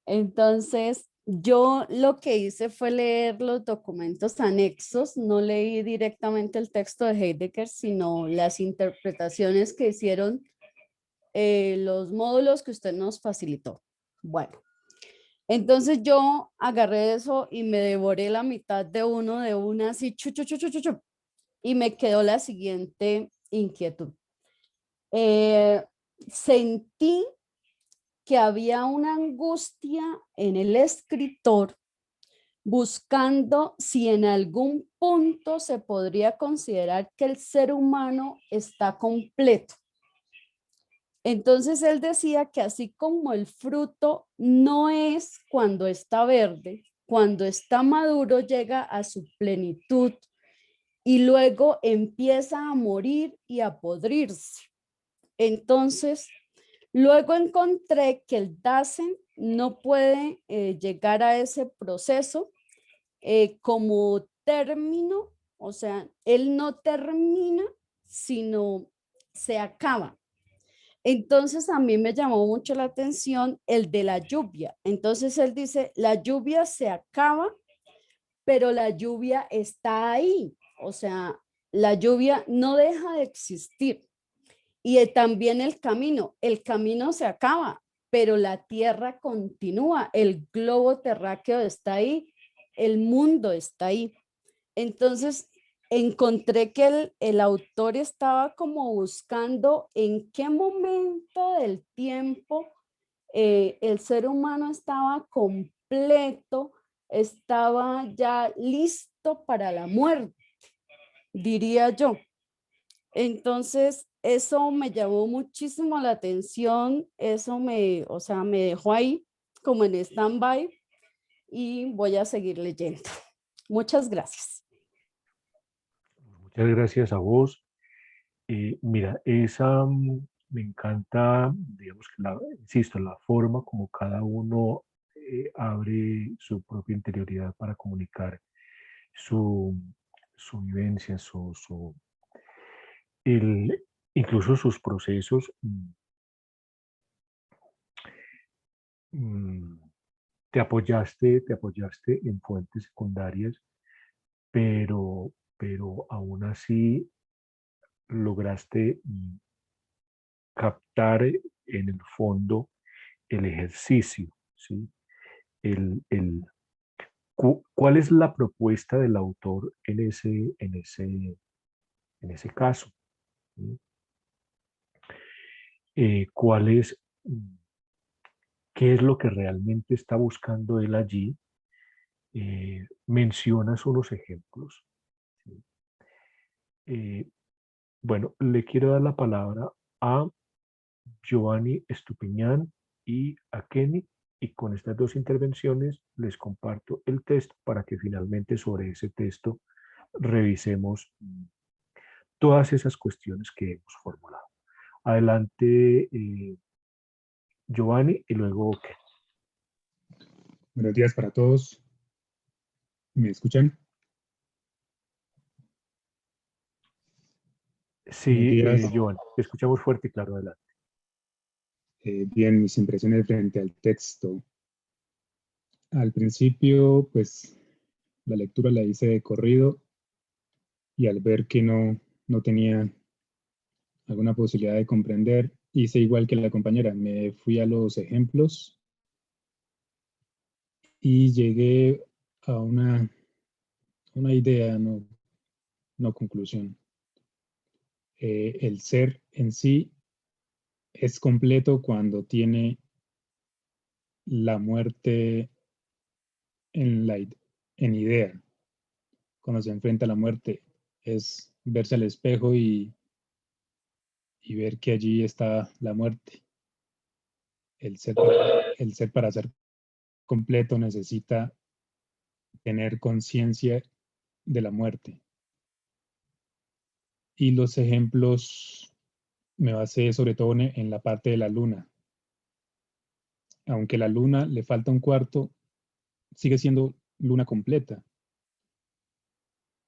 Entonces, yo lo que hice fue leer los documentos anexos, no leí directamente el texto de Heidegger, sino las interpretaciones que hicieron los módulos que usted nos facilitó. Bueno, entonces yo agarré eso y me devoré la mitad de una así, chu, y me quedó la siguiente inquietud. Sentí que había una angustia en el escritor buscando si en algún punto se podría considerar que el ser humano está completo. Entonces él decía que así como el fruto no es cuando está verde, cuando está maduro llega a su plenitud y luego empieza a morir y a podrirse. Entonces, luego encontré que el Dasein no puede llegar a ese proceso como término, o sea, él no termina, sino se acaba. Entonces a mí me llamó mucho la atención el de la lluvia. Entonces él dice, la lluvia se acaba, pero la lluvia está ahí. O sea, la lluvia no deja de existir. Y también el camino se acaba, pero la tierra continúa, el globo terráqueo está ahí, el mundo está ahí. Entonces, encontré que el autor estaba como buscando en qué momento del tiempo el ser humano estaba completo, estaba ya listo para la muerte, diría yo. Entonces, eso me llamó muchísimo la atención, eso o sea, me dejó ahí como en stand-by y voy a seguir leyendo. Muchas gracias. Muchas gracias a vos. Mira, me encanta, digamos que insisto, la forma como cada uno abre su propia interioridad para comunicar su vivencia, incluso sus procesos. Mm, te apoyaste en fuentes secundarias, pero aún así lograste captar en el fondo el ejercicio, ¿sí? ¿Cuál es la propuesta del autor en ese caso? ¿Sí? ¿Cuál es qué es lo que realmente está buscando él allí, mencionas unos ejemplos. ¿Sí? Bueno, le quiero dar la palabra a Giovanni Estupiñán y a Kenny, y con estas dos intervenciones les comparto el texto para que finalmente sobre ese texto revisemos todas esas cuestiones que hemos formulado. Adelante, Giovanni, y luego Kenny. Buenos días para todos. ¿Me escuchan? Buenos Sí, días. Giovanni, te escuchamos fuerte y claro, adelante. Bien, mis impresiones frente al texto. Al principio, pues, la lectura la hice de corrido y al ver que no tenía alguna posibilidad de comprender, hice igual que la compañera. Me fui a los ejemplos y llegué a una idea, no conclusión. El ser en sí es completo cuando tiene la muerte en idea. Cuando se enfrenta a la muerte es verse al espejo y ver que allí está la muerte. El ser para ser completo necesita tener conciencia de la muerte. Y los ejemplos me basé sobre todo en la parte de la luna. Aunque la luna le falta un cuarto, sigue siendo luna completa.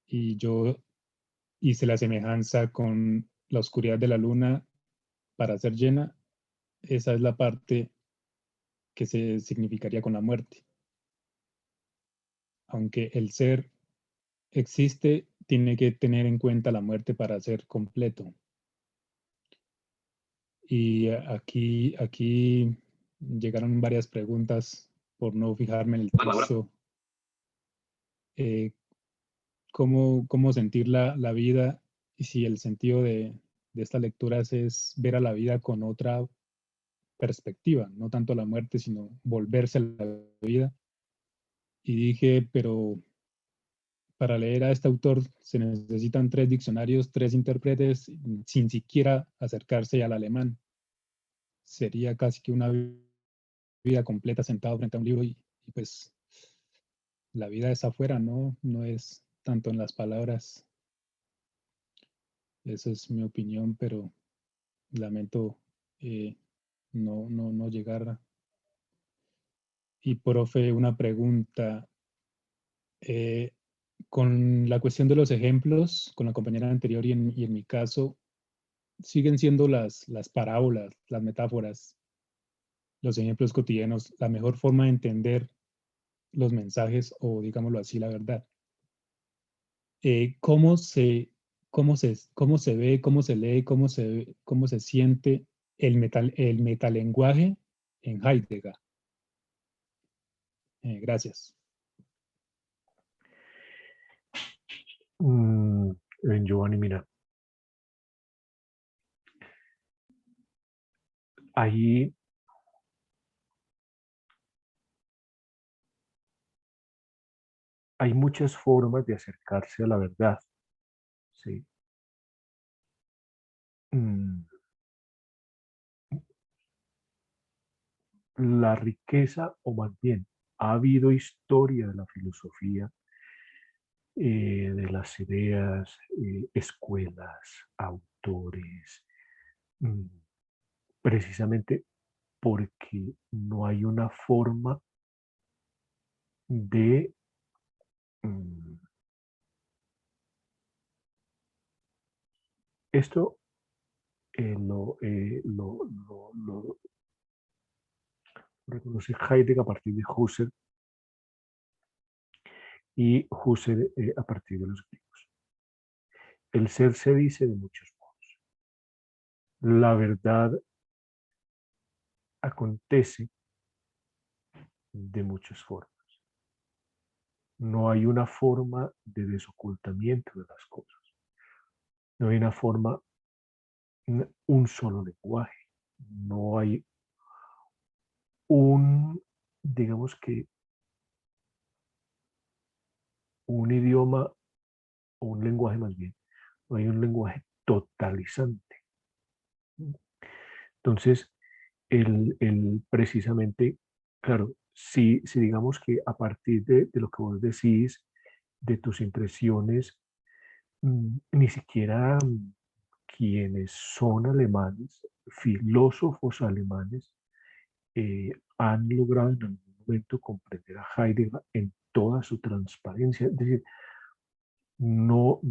Y yo hice la semejanza con la oscuridad de la luna para ser llena. Esa es la parte que se significaría con la muerte. Aunque el ser existe, tiene que tener en cuenta la muerte para ser completo. Y aquí llegaron varias preguntas por no fijarme en el texto. ¿Cómo sentir la vida? Y si el sentido de estas lecturas es ver a la vida con otra perspectiva, no tanto la muerte, sino volverse a la vida. Y dije, pero para leer a este autor se necesitan 3 diccionarios, 3 intérpretes, sin siquiera acercarse al alemán. Sería casi que una vida completa sentado frente a un libro y pues la vida es afuera, no es tanto en las palabras. Esa es mi opinión, pero lamento no llegar. Y profe, una pregunta. Con la cuestión de los ejemplos, con la compañera anterior y en mi caso, siguen siendo las parábolas, las metáforas, los ejemplos cotidianos, la mejor forma de entender los mensajes o, digámoslo así, la verdad. ¿Cómo se ve, cómo se lee, cómo se siente el metalenguaje en Heidegger? Gracias. Giovanni, mira, ahí hay muchas formas de acercarse a la verdad, ¿sí? La riqueza, o más bien, ha habido historia de la filosofía, de las ideas, escuelas, autores, precisamente porque no hay una forma de esto lo reconoce Heidegger a partir de Husserl y Husserl a partir de los griegos. El ser se dice de muchos modos. La verdad acontece de muchas formas. No hay una forma de desocultamiento de las cosas. No hay una forma, un solo lenguaje. No hay digamos que un idioma o un lenguaje más bien, no hay un lenguaje totalizante. Entonces, precisamente, claro, si digamos que a partir de lo que vos decís, de tus impresiones, ni siquiera quienes son alemanes, filósofos alemanes, han logrado en algún momento comprender a Heidegger en toda su transparencia. Es decir, no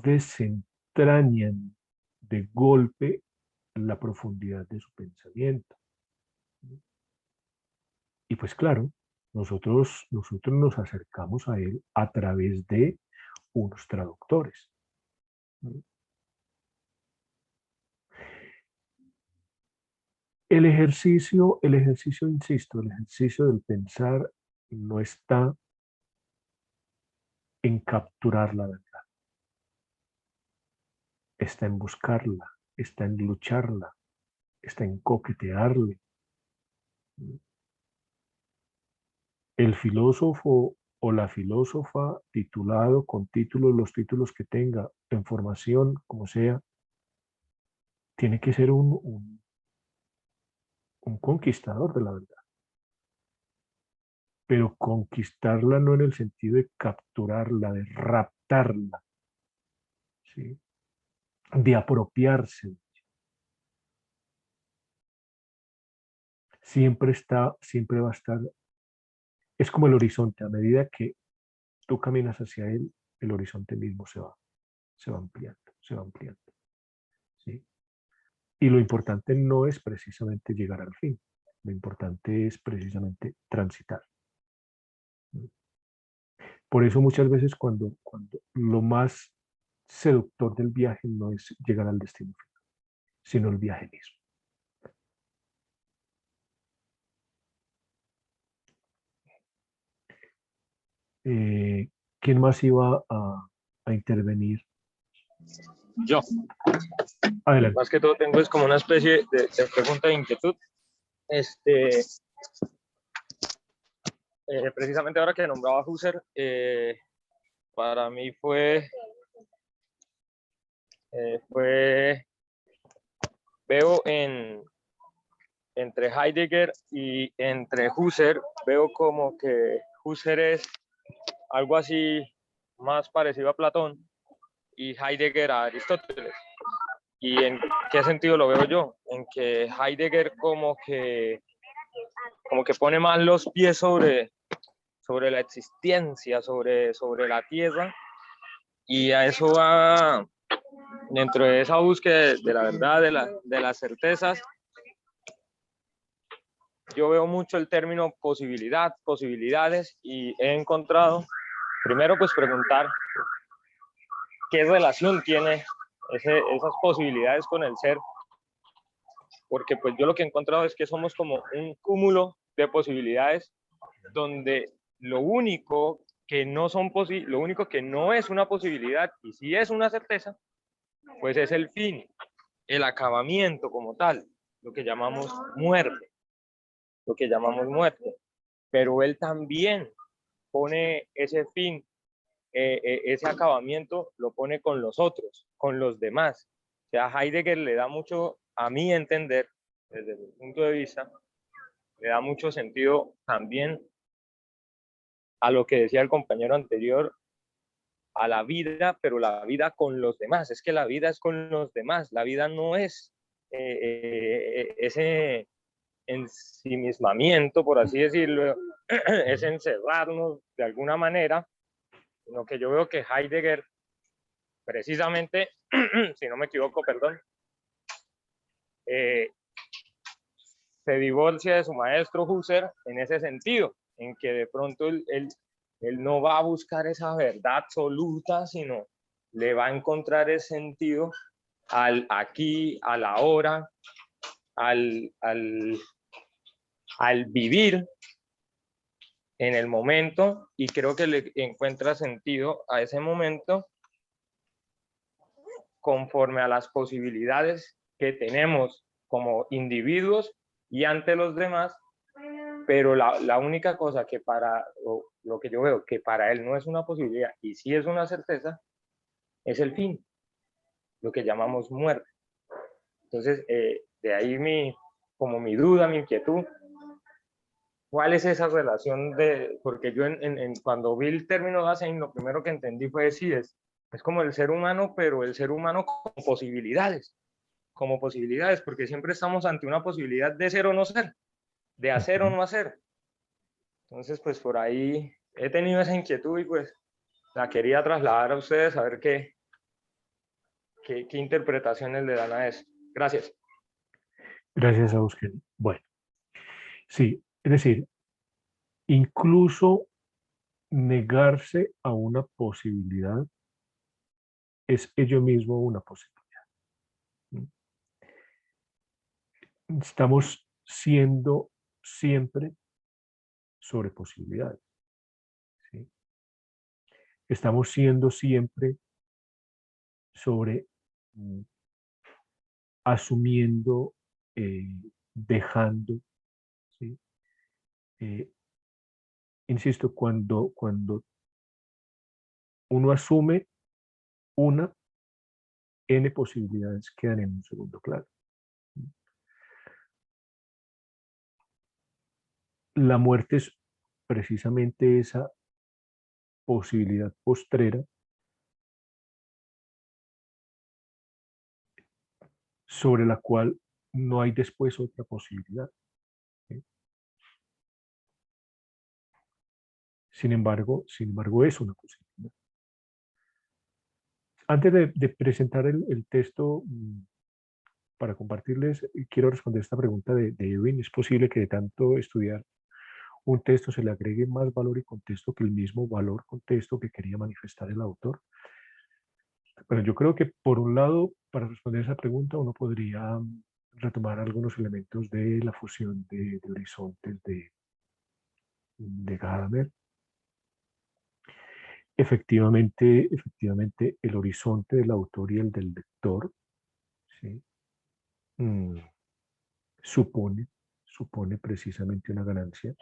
desentrañan de golpe la profundidad de su pensamiento. Y pues claro, nosotros nos acercamos a él a través de unos traductores. El ejercicio, insisto, el ejercicio del pensar no está en capturar la verdad. Está en buscarla, está en lucharla, está en coquetearle. El filósofo o la filósofa titulado con títulos, los títulos que tenga, en formación, como sea, tiene que ser un conquistador de la verdad. Pero conquistarla no en el sentido de capturarla, de raptarla, ¿sí? De apropiarse. Siempre va a estar, es como el horizonte, a medida que tú caminas hacia él, el horizonte mismo se va ampliando, ¿sí? Y lo importante no es precisamente llegar al fin, lo importante es precisamente transitar. Por eso muchas veces cuando lo más seductor del viaje no es llegar al destino final, sino el viaje mismo. ¿Quién más iba a intervenir? Yo. Adelante. Más que todo tengo es como una especie de pregunta de inquietud. Precisamente ahora que nombraba a Husserl, para mí veo entre Heidegger y entre Husserl, veo como que Husserl es algo así más parecido a Platón y Heidegger a Aristóteles. ¿Y en qué sentido lo veo yo? En que Heidegger como que pone más los pies sobre la existencia, sobre la tierra, y a eso va, dentro de esa búsqueda de la verdad, de las certezas, yo veo mucho el término posibilidad, posibilidades, y he encontrado, primero pues preguntar qué relación tiene esas posibilidades con el ser, porque pues yo lo que he encontrado es que somos como un cúmulo de posibilidades donde lo único que no es una posibilidad y sí es una certeza, pues es el fin, el acabamiento como tal, lo que llamamos muerte, pero él también pone ese fin, ese acabamiento lo pone con los otros, con los demás. O sea, Heidegger le da mucho, a mi entender, desde mi punto de vista, le da mucho sentido también a lo que decía el compañero anterior, a la vida, pero la vida con los demás. Es que la vida es con los demás, la vida no es ese ensimismamiento, por así decirlo, es encerrarnos de alguna manera, sino que yo veo que Heidegger, precisamente, si no me equivoco, perdón, se divorcia de su maestro Husserl en ese sentido, en que de pronto él no va a buscar esa verdad absoluta, sino le va a encontrar el sentido al aquí, a la hora, al vivir en el momento, y creo que le encuentra sentido a ese momento conforme a las posibilidades que tenemos como individuos y ante los demás, pero la única cosa que lo que yo veo que para él no es una posibilidad y sí es una certeza, es el fin, lo que llamamos muerte. Entonces, de ahí como mi duda, mi inquietud, ¿cuál es esa relación porque yo cuando vi el término Dasein, lo primero que entendí fue decir, es como el ser humano, pero el ser humano con posibilidades, porque siempre estamos ante una posibilidad de ser o no ser, de hacer o no hacer. Entonces, pues por ahí he tenido esa inquietud y pues la quería trasladar a ustedes a ver qué interpretaciones le dan a eso. Gracias. Gracias a Eugenio. Bueno, sí, es decir, incluso negarse a una posibilidad es ello mismo una posibilidad. Estamos siendo siempre sobre posibilidades. ¿Sí? Estamos siendo siempre sobre asumiendo, dejando. ¿Sí? Insisto, cuando uno asume una, N posibilidades quedan en un segundo plano. La muerte es precisamente esa posibilidad postrera sobre la cual no hay después otra posibilidad. ¿Sí? Sin embargo, es una posibilidad. Antes de presentar el texto para compartirles, quiero responder esta pregunta de Edwin. ¿Es posible que de tanto estudiar un texto se le agregue más valor y contexto que el mismo valor contexto que quería manifestar el autor? Bueno, yo creo que por un lado, para responder esa pregunta, uno podría retomar algunos elementos de la fusión de horizontes de Gadamer. Efectivamente, el horizonte del autor y el del lector, ¿sí? supone precisamente una ganancia.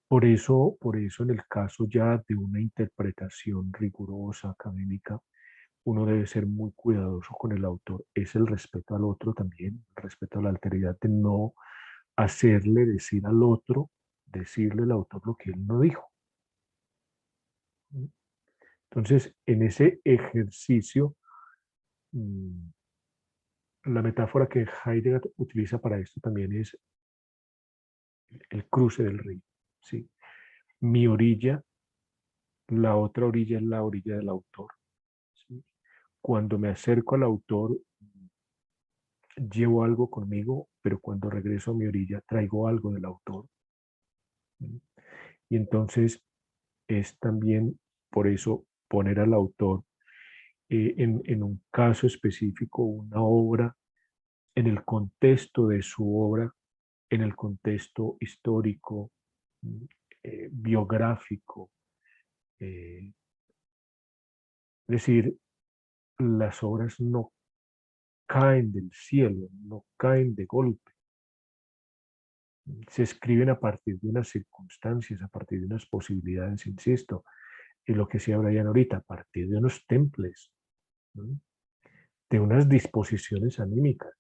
Por eso en el caso ya de una interpretación rigurosa, académica, uno debe ser muy cuidadoso con el autor. Es el respeto al otro también, el respeto a la alteridad de no hacerle decir al otro, decirle al autor lo que él no dijo. Entonces, en ese ejercicio, la metáfora que Heidegger utiliza para esto también es el cruce del río. ¿Sí? Mi orilla, la otra orilla es la orilla del autor. ¿Sí? Cuando me acerco al autor, llevo algo conmigo, pero cuando regreso a mi orilla, traigo algo del autor. ¿Sí? Y entonces es también por eso poner al autor en un caso específico, una obra, en el contexto de su obra, en el contexto histórico, biográfico. Es decir, las obras no caen del cielo, no caen de golpe. Se escriben a partir de unas circunstancias, a partir de unas posibilidades, insisto, y lo que decía Brian ahorita, a partir de unos temples, ¿no? De unas disposiciones anímicas.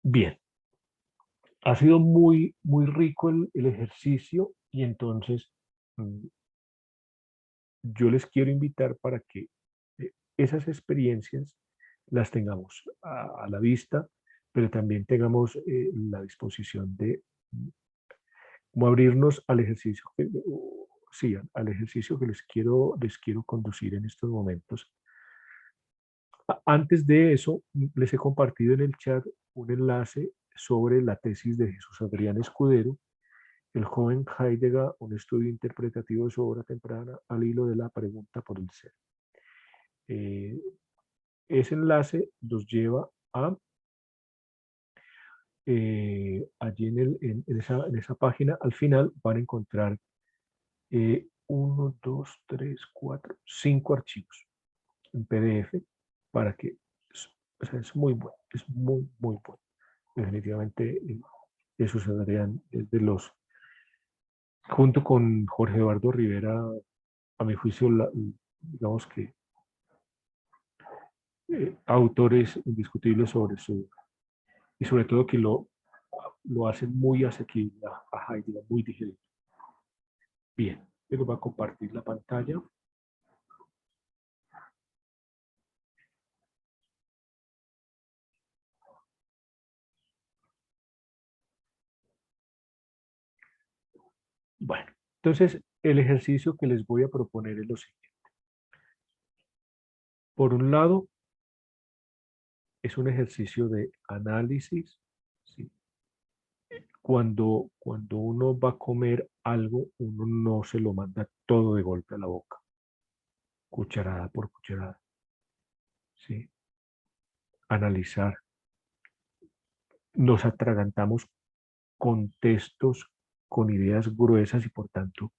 Bien, ha sido muy, muy rico el ejercicio y entonces yo les quiero invitar para que esas experiencias las tengamos a la vista, pero también tengamos la disposición de como abrirnos al ejercicio al ejercicio que les quiero conducir en estos momentos. Antes de eso, les he compartido en el chat un enlace sobre la tesis de Jesús Adrián Escudero, El joven Heidegger, un estudio interpretativo de su obra temprana al hilo de la pregunta por el ser. Ese enlace los lleva a allí en esa página. Al final van a encontrar 1, 2, 3, 4, 5 archivos. en PDF para que, o sea, es muy bueno, es muy, muy bueno. Definitivamente esos serían de los, junto con Jorge Eduardo Rivera, a mi juicio, digamos que autores indiscutibles sobre su, y sobre todo que lo hacen muy asequible a Heidegger, muy digerible. Bien, luego va a compartir la pantalla. Bueno, entonces el ejercicio que les voy a proponer es lo siguiente. Por un lado, es un ejercicio de análisis, ¿sí? Cuando uno va a comer algo, uno no se lo manda todo de golpe a la boca, cucharada por cucharada, ¿sí? Analizar. Nos atragantamos con textos, con ideas gruesas y por tanto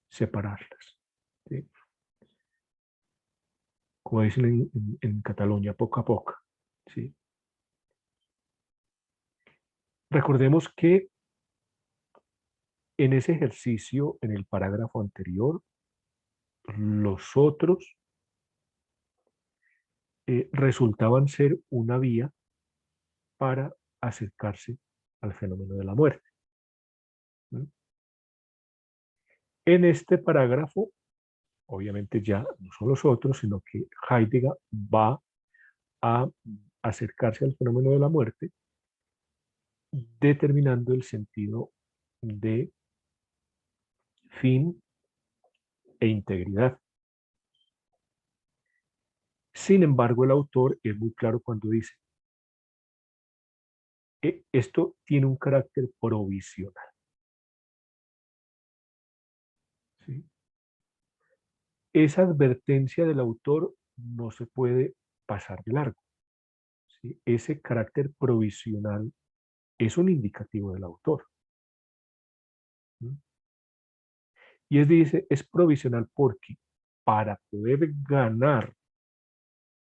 separarlas, ¿sí? Como dicen en Cataluña, poco a poco, ¿sí? Recordemos que en ese ejercicio, en el parágrafo anterior, los otros resultaban ser una vía para acercarse al fenómeno de la muerte. ¿Mm? En este parágrafo, obviamente ya no son los otros, sino que Heidegger va a acercarse al fenómeno de la muerte, determinando el sentido de fin e integridad. Sin embargo, el autor es muy claro cuando dice, esto tiene un carácter provisional, ¿sí? Esa advertencia del autor no se puede pasar de largo, ¿sí? Ese carácter provisional es un indicativo del autor. ¿Sí? Y dice, es provisional porque para poder ganar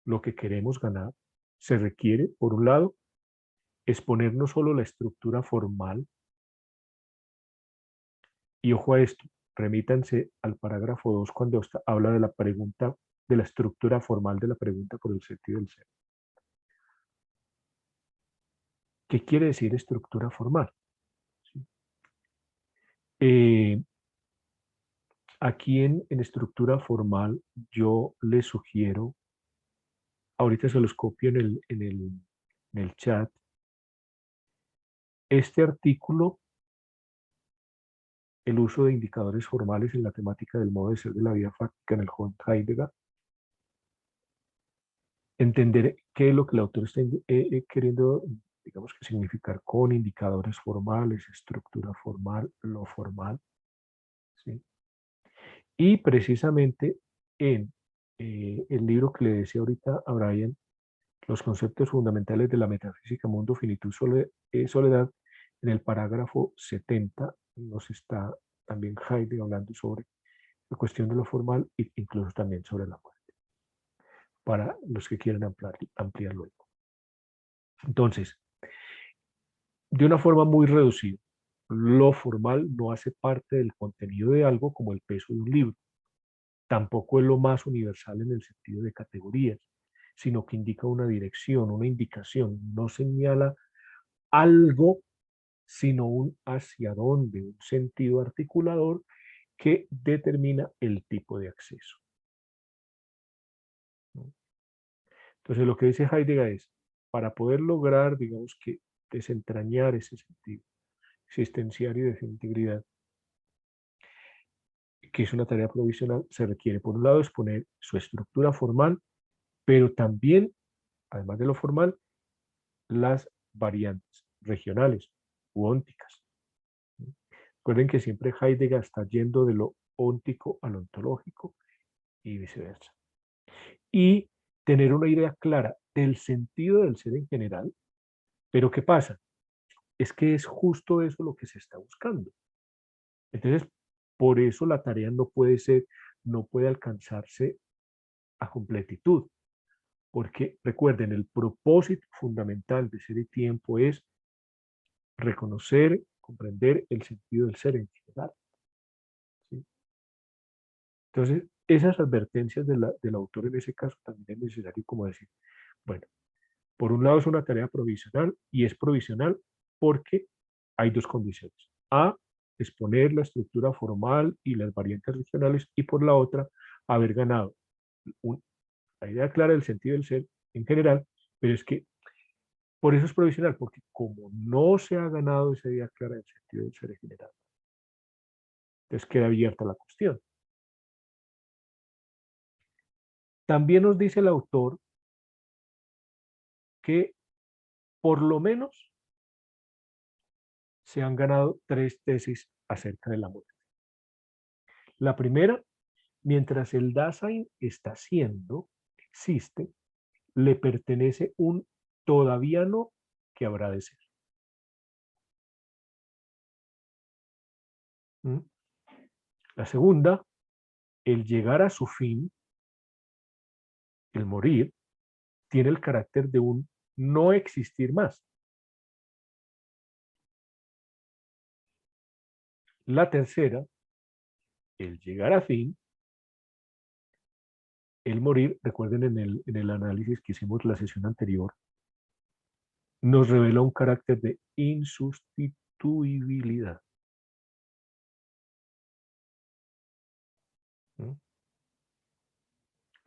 lo que queremos ganar, se requiere, por un lado, exponer no solo la estructura formal, y ojo a esto, remítanse al parágrafo 2 cuando habla de la pregunta, de la estructura formal de la pregunta por el sentido del ser. ¿Qué quiere decir estructura formal? ¿Sí? Aquí en estructura formal yo les sugiero, ahorita se los copio en el chat, este artículo, el uso de indicadores formales en la temática del modo de ser de la vida fáctica en el joven Heidegger, entender qué es lo que el autor está queriendo, digamos que significar con indicadores formales, estructura formal, lo formal, ¿sí? Y precisamente en el libro que le decía ahorita a Brian, Los conceptos fundamentales de la metafísica, mundo, finitud, soledad, en el parágrafo 70 nos está también Heidegger hablando sobre la cuestión de lo formal e incluso también sobre la muerte, para los que quieran ampliar luego. Entonces, de una forma muy reducida, lo formal no hace parte del contenido de algo como el peso de un libro. Tampoco es lo más universal en el sentido de categorías, sino que indica una dirección, una indicación, no señala algo, sino un hacia dónde, un sentido articulador que determina el tipo de acceso. ¿No? Entonces lo que dice Heidegger es, para poder lograr, digamos que, desentrañar ese sentido existenciario y de integridad, que es una tarea provisional, se requiere, por un lado, exponer su estructura formal, pero también, además de lo formal, las variantes regionales u ónticas. Recuerden que siempre Heidegger está yendo de lo óntico a lo ontológico y viceversa. Y tener una idea clara del sentido del ser en general, pero ¿qué pasa? Es que es justo eso lo que se está buscando. Entonces, por eso la tarea no puede alcanzarse a completitud. Porque recuerden, el propósito fundamental de Ser y Tiempo es reconocer, comprender el sentido del ser en general. ¿Sí? Entonces, esas advertencias del autor en ese caso también es necesario como decir, bueno, por un lado es una tarea provisional y es provisional porque hay dos condiciones. A, exponer la estructura formal y las variantes regionales, y por la otra, haber ganado la idea clara del sentido del ser en general, pero es que por eso es provisional, porque como no se ha ganado esa idea clara del sentido del ser en general, entonces queda abierta la cuestión. También nos dice el autor que por lo menos se han ganado 3 tesis acerca de la muerte. La primera, mientras el Dasein está siendo, existe, le pertenece un todavía no que habrá de ser. ¿Mm? La segunda, el llegar a su fin, el morir, tiene el carácter de un no existir más. La tercera, el llegar a fin, el morir, recuerden en el análisis que hicimos la sesión anterior, nos revela un carácter de insustituibilidad. ¿Mm?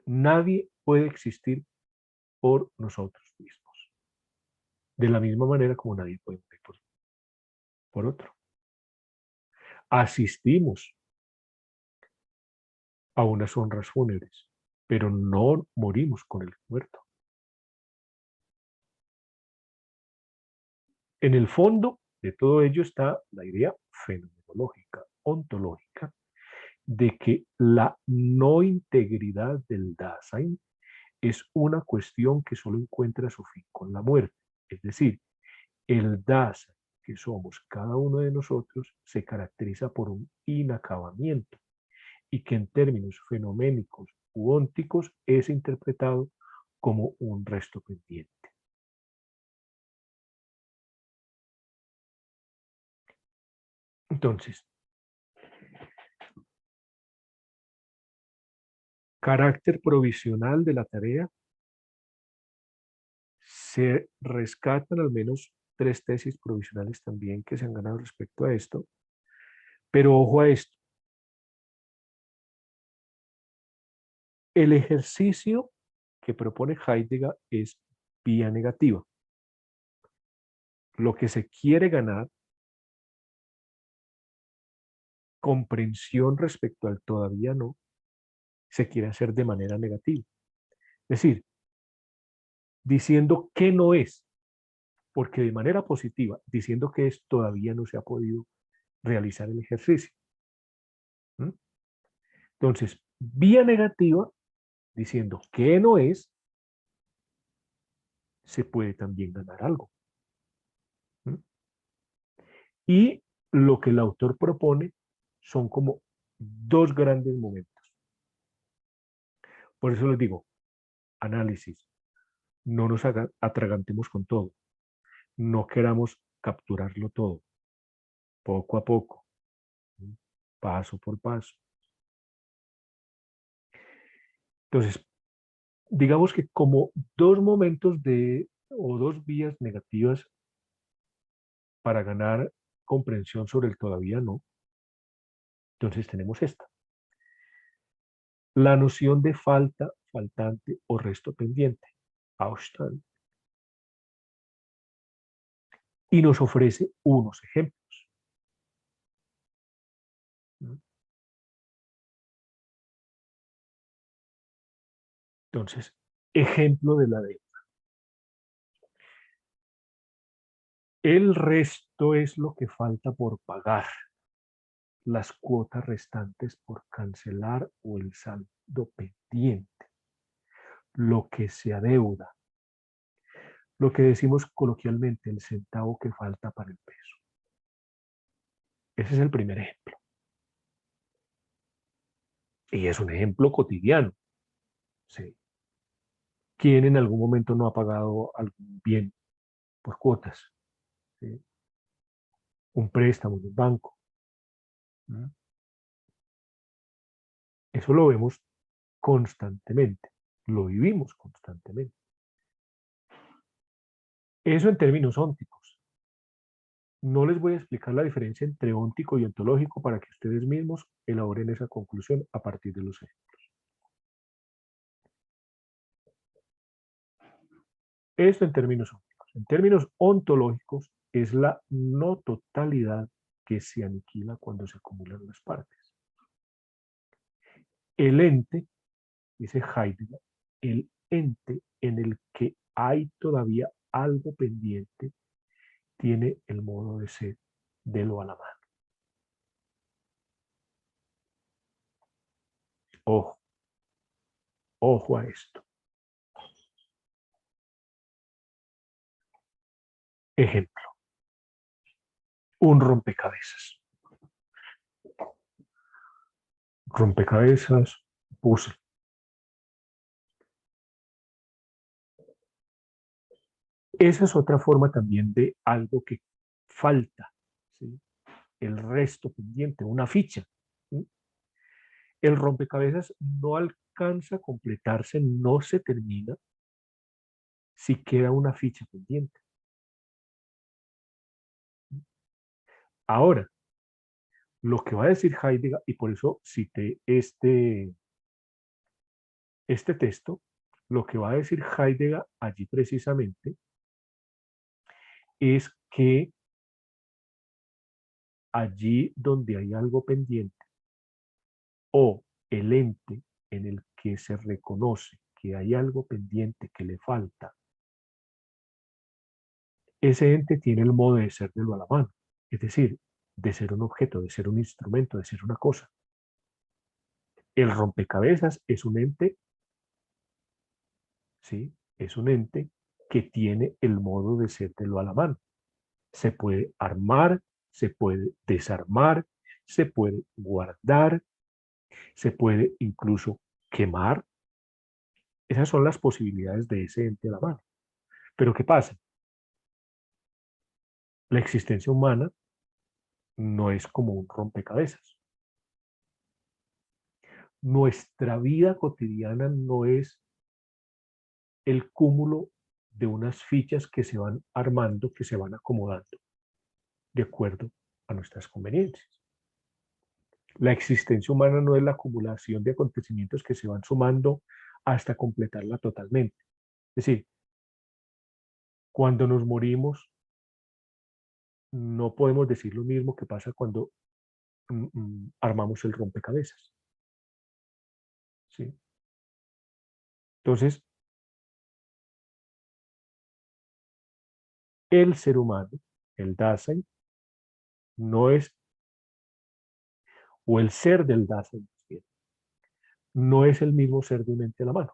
Nadie puede existir por nosotros mismos. De la misma manera como nadie puede morir por otro. Asistimos a unas honras fúnebres, pero no morimos con el muerto. En el fondo de todo ello está la idea fenomenológica, ontológica, de que la no integridad del Dasein es una cuestión que solo encuentra su fin con la muerte. Es decir, el Dasein que somos cada uno de nosotros se caracteriza por un inacabamiento y que en términos fenoménicos u ónticos es interpretado como un resto pendiente. Entonces, carácter provisional de la tarea, se rescatan al menos 3 tesis provisionales también que se han ganado respecto a esto, pero ojo a esto. El ejercicio que propone Heidegger es vía negativa. Lo que se quiere ganar, comprensión respecto al todavía no, se quiere hacer de manera negativa. Es decir, diciendo que no es, porque de manera positiva, diciendo que es, todavía no se ha podido realizar el ejercicio. ¿Mm? Entonces, vía negativa, diciendo que no es, se puede también ganar algo. ¿Mm? Y lo que el autor propone son como 2 grandes momentos. Por eso les digo, análisis, no nos atragantemos con todo, no queramos capturarlo todo, poco a poco, paso por paso. Entonces, digamos que como 2 momentos o 2 vías negativas para ganar comprensión sobre el todavía no, entonces tenemos esta. La noción de falta, faltante o resto pendiente, Ausstand, y nos ofrece unos ejemplos. Entonces, ejemplo de la deuda. El resto es lo que falta por pagar, las cuotas restantes por cancelar o el saldo pendiente, lo que se adeuda, lo que decimos coloquialmente, el centavo que falta para el peso. Ese es el primer ejemplo. Y es un ejemplo cotidiano. Sí. ¿Quién en algún momento no ha pagado algún bien por cuotas? ¿Sí? Un préstamo en un banco. ¿No? Eso lo vemos constantemente, lo vivimos constantemente. Eso en términos ónticos. No les voy a explicar la diferencia entre óntico y ontológico para que ustedes mismos elaboren esa conclusión a partir de los ejemplos. Esto en términos ónticos. En términos ontológicos es la no totalidad que se aniquila cuando se acumulan las partes. El ente, dice Heidegger, el ente en el que hay todavía algo pendiente tiene el modo de ser de lo a la mano. Ojo, ojo a esto. Ejemplo, un rompecabezas. Rompecabezas, puzzle. Esa es otra forma también de algo que falta, ¿sí? El resto pendiente, una ficha. ¿Sí? El rompecabezas no alcanza a completarse, no se termina si queda una ficha pendiente. Ahora, lo que va a decir Heidegger, y por eso cité este texto, lo que va a decir Heidegger allí precisamente es que allí donde hay algo pendiente o el ente en el que se reconoce que hay algo pendiente que le falta, ese ente tiene el modo de ser de lo a la mano, es decir, de ser un objeto, de ser un instrumento, de ser una cosa. El rompecabezas es un ente, ¿sí? Es un ente que tiene el modo de ser de lo a la mano. Se puede armar, se puede desarmar, se puede guardar, se puede incluso quemar. Esas son las posibilidades de ese ente a la mano. Pero ¿qué pasa? La existencia humana no es como un rompecabezas. Nuestra vida cotidiana no es el cúmulo de unas fichas que se van armando, que se van acomodando de acuerdo a nuestras conveniencias. La existencia humana no es la acumulación de acontecimientos que se van sumando hasta completarla totalmente. Es decir, cuando nos morimos, no podemos decir lo mismo que pasa cuando armamos el rompecabezas. ¿Sí? Entonces, el ser humano, el Dasein, no es, o el ser del Dasein, no es el mismo ser de un ente a la mano.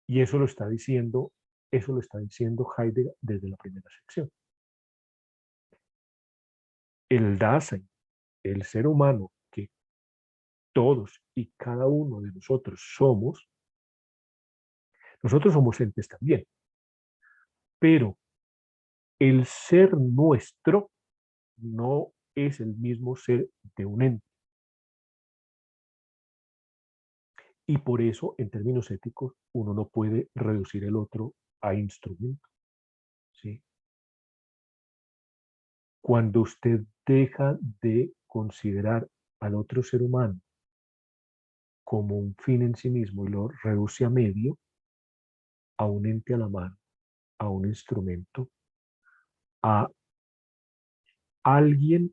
Y eso lo está diciendo Heidegger desde la primera sección. El Dasein, el ser humano que todos y cada uno de nosotros somos entes también. Pero el ser nuestro no es el mismo ser de un ente. Y por eso, en términos éticos, uno no puede reducir el otro a instrumento. ¿Sí? Cuando usted deja de considerar al otro ser humano como un fin en sí mismo y lo reduce a medio, a un ente a la mano, a un instrumento, a algo,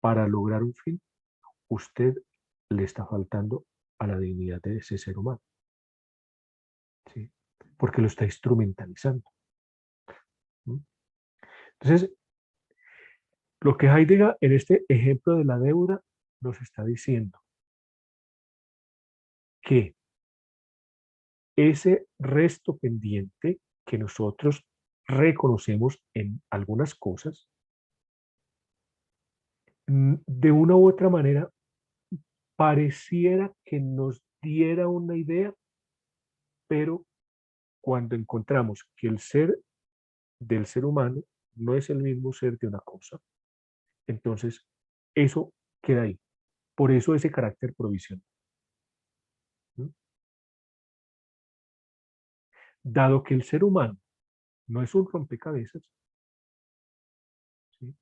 para lograr un fin, usted le está faltando a la dignidad de ese ser humano. ¿Sí? Porque lo está instrumentalizando. ¿Sí? Entonces, lo que Heidegger en este ejemplo de la deuda nos está diciendo que ese resto pendiente que nosotros reconocemos en algunas cosas, de una u otra manera pareciera que nos diera una idea, pero cuando encontramos que el ser del ser humano no es el mismo ser de una cosa, entonces eso queda ahí. Por eso ese carácter provisional. Dado que el ser humano no es un rompecabezas, ¿sí?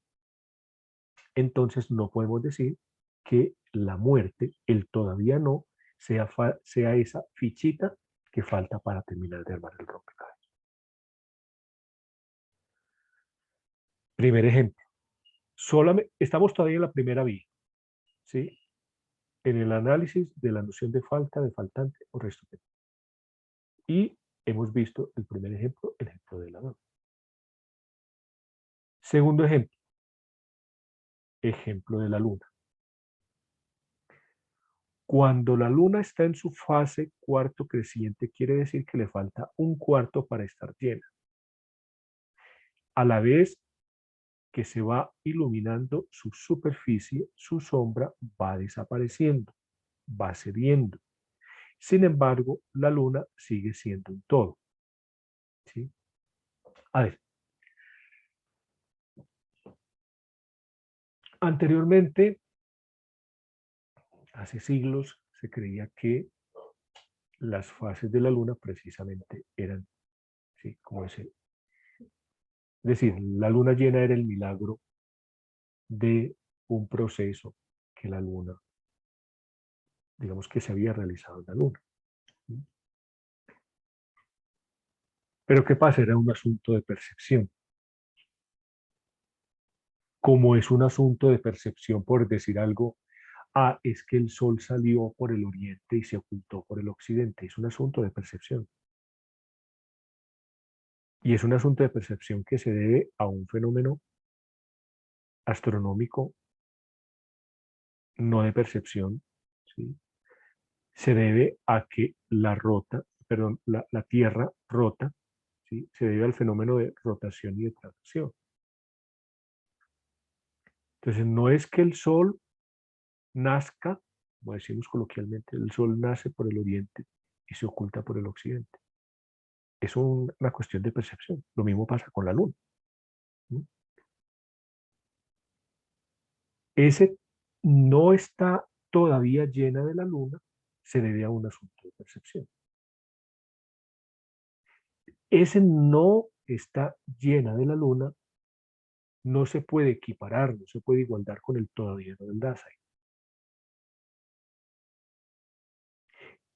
Entonces no podemos decir que la muerte, el todavía no, sea esa fichita que falta para terminar de armar el rompecabezas. Primer ejemplo. Estamos todavía en la primera vía, ¿sí? En el análisis de la noción de falta, de faltante o resto. Y hemos visto el primer ejemplo, el ejemplo de la dona. Segundo ejemplo. Ejemplo de la luna. Cuando la luna está en su fase cuarto creciente, quiere decir que le falta un cuarto para estar llena. A la vez que se va iluminando su superficie, su sombra va desapareciendo, va cediendo. Sin embargo, la luna sigue siendo un todo. ¿Sí? A ver. Anteriormente, hace siglos, se creía que las fases de la luna precisamente eran, ¿sí? Como ese. Es decir, la luna llena era el milagro de un proceso que la luna, digamos que se había realizado en la luna. Pero ¿qué pasa? Era un asunto de percepción. Como es un asunto de percepción, por decir algo, es que el sol salió por el oriente y se ocultó por el occidente. Es un asunto de percepción. Y es un asunto de percepción que se debe a un fenómeno astronómico, no de percepción, ¿sí? Se debe a que la Tierra rota, ¿sí? Se debe al fenómeno de rotación y de traslación. Entonces, no es que el Sol nazca, como decimos coloquialmente, el Sol nace por el oriente y se oculta por el occidente. Es una cuestión de percepción. Lo mismo pasa con la Luna. Ese no está todavía llena de la Luna, se debe a un asunto de percepción. Ese no está llena de la Luna no se puede equiparar, no se puede igualar con el todavía no del Dasein.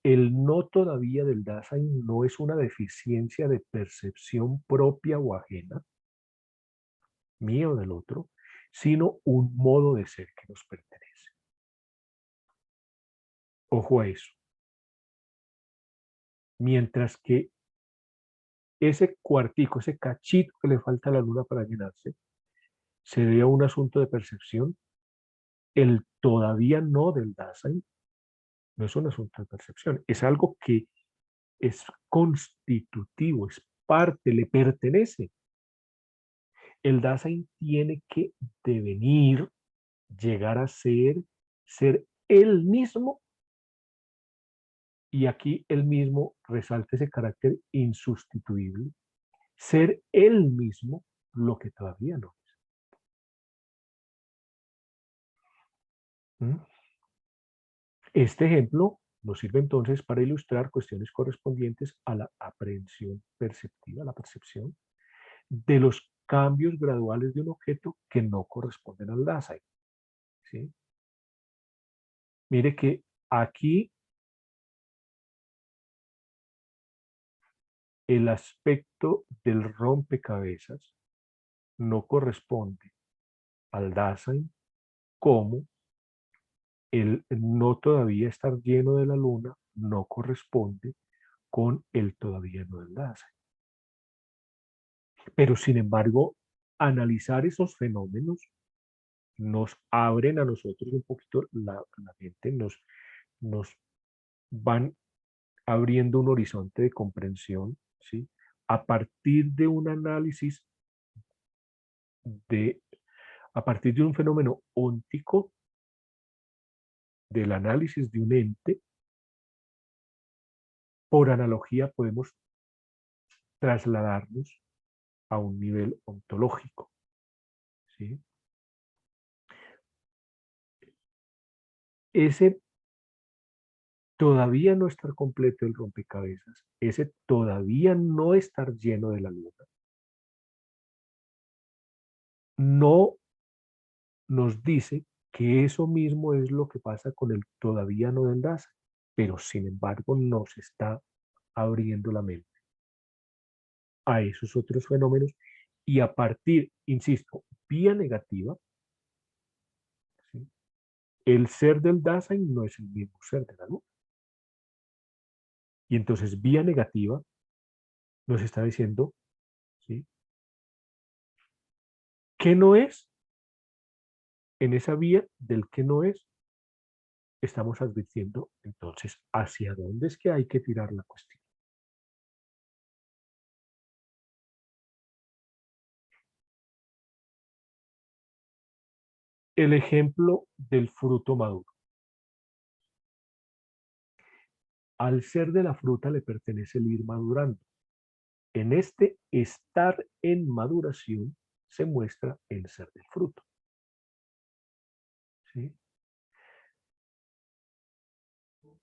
El no todavía del Dasein no es una deficiencia de percepción propia o ajena, mía o del otro, sino un modo de ser que nos pertenece. Ojo a eso. Mientras que ese cuartico, ese cachito que le falta a la luna para llenarse, se debe a un asunto de percepción, el todavía no del Dasein no es un asunto de percepción, es algo que es constitutivo, es parte, le pertenece. El Dasein tiene que devenir, llegar a ser él mismo, y aquí él mismo resalta ese carácter insustituible, ser él mismo lo que todavía no es. Este ejemplo nos sirve entonces para ilustrar cuestiones correspondientes a la aprehensión perceptiva, la percepción de los cambios graduales de un objeto que no corresponden al Dasein. ¿Sí? Mire que aquí el aspecto del rompecabezas no corresponde al Dasein como el no todavía estar lleno de la luna no corresponde con el todavía no del Dasein. Pero sin embargo, analizar esos fenómenos nos abren a nosotros un poquito la mente, nos van abriendo un horizonte de comprensión, ¿sí? A partir de un análisis, a partir de un fenómeno óntico, del análisis de un ente, por analogía podemos trasladarnos a un nivel ontológico, ¿sí? Ese todavía no estar completo el rompecabezas, ese todavía no estar lleno de la luna, no nos dice que eso mismo es lo que pasa con el todavía no del Dasein, pero sin embargo nos está abriendo la mente a esos otros fenómenos y a partir, insisto, vía negativa, ¿sí? El ser del Dasein no es el mismo ser de la luna. Y entonces vía negativa nos está diciendo, ¿sí?, ¿qué no es? En esa vía del que no es, estamos advirtiendo entonces hacia dónde es que hay que tirar la cuestión. El ejemplo del fruto maduro. Al ser de la fruta le pertenece el ir madurando. En este estar en maduración se muestra el ser del fruto, ¿sí?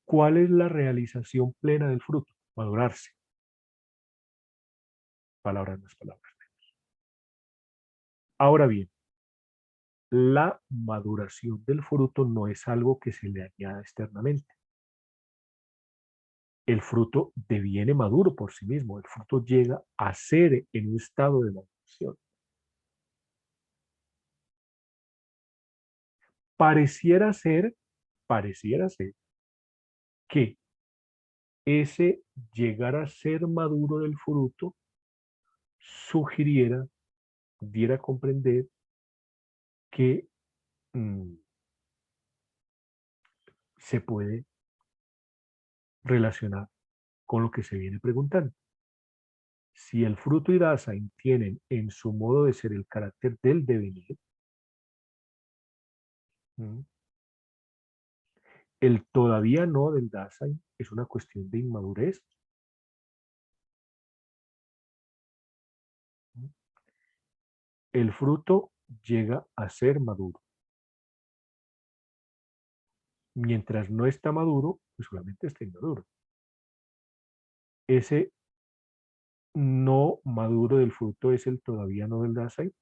¿Cuál es la realización plena del fruto? Madurarse. Palabras más, palabras menos. Ahora bien, la maduración del fruto no es algo que se le añada externamente. El fruto deviene maduro por sí mismo. El fruto llega a ser en un estado de maduración. Pareciera ser que ese llegar a ser maduro del fruto sugiriera, diera a comprender que se puede relacionar con lo que se viene preguntando. Si el fruto y Dasein tienen en su modo de ser el carácter del devenir, el todavía no del Dasein es una cuestión de inmadurez. El fruto llega a ser maduro. Mientras no está maduro, pues solamente está inmaduro. Ese no maduro del fruto es el todavía no del Dasein.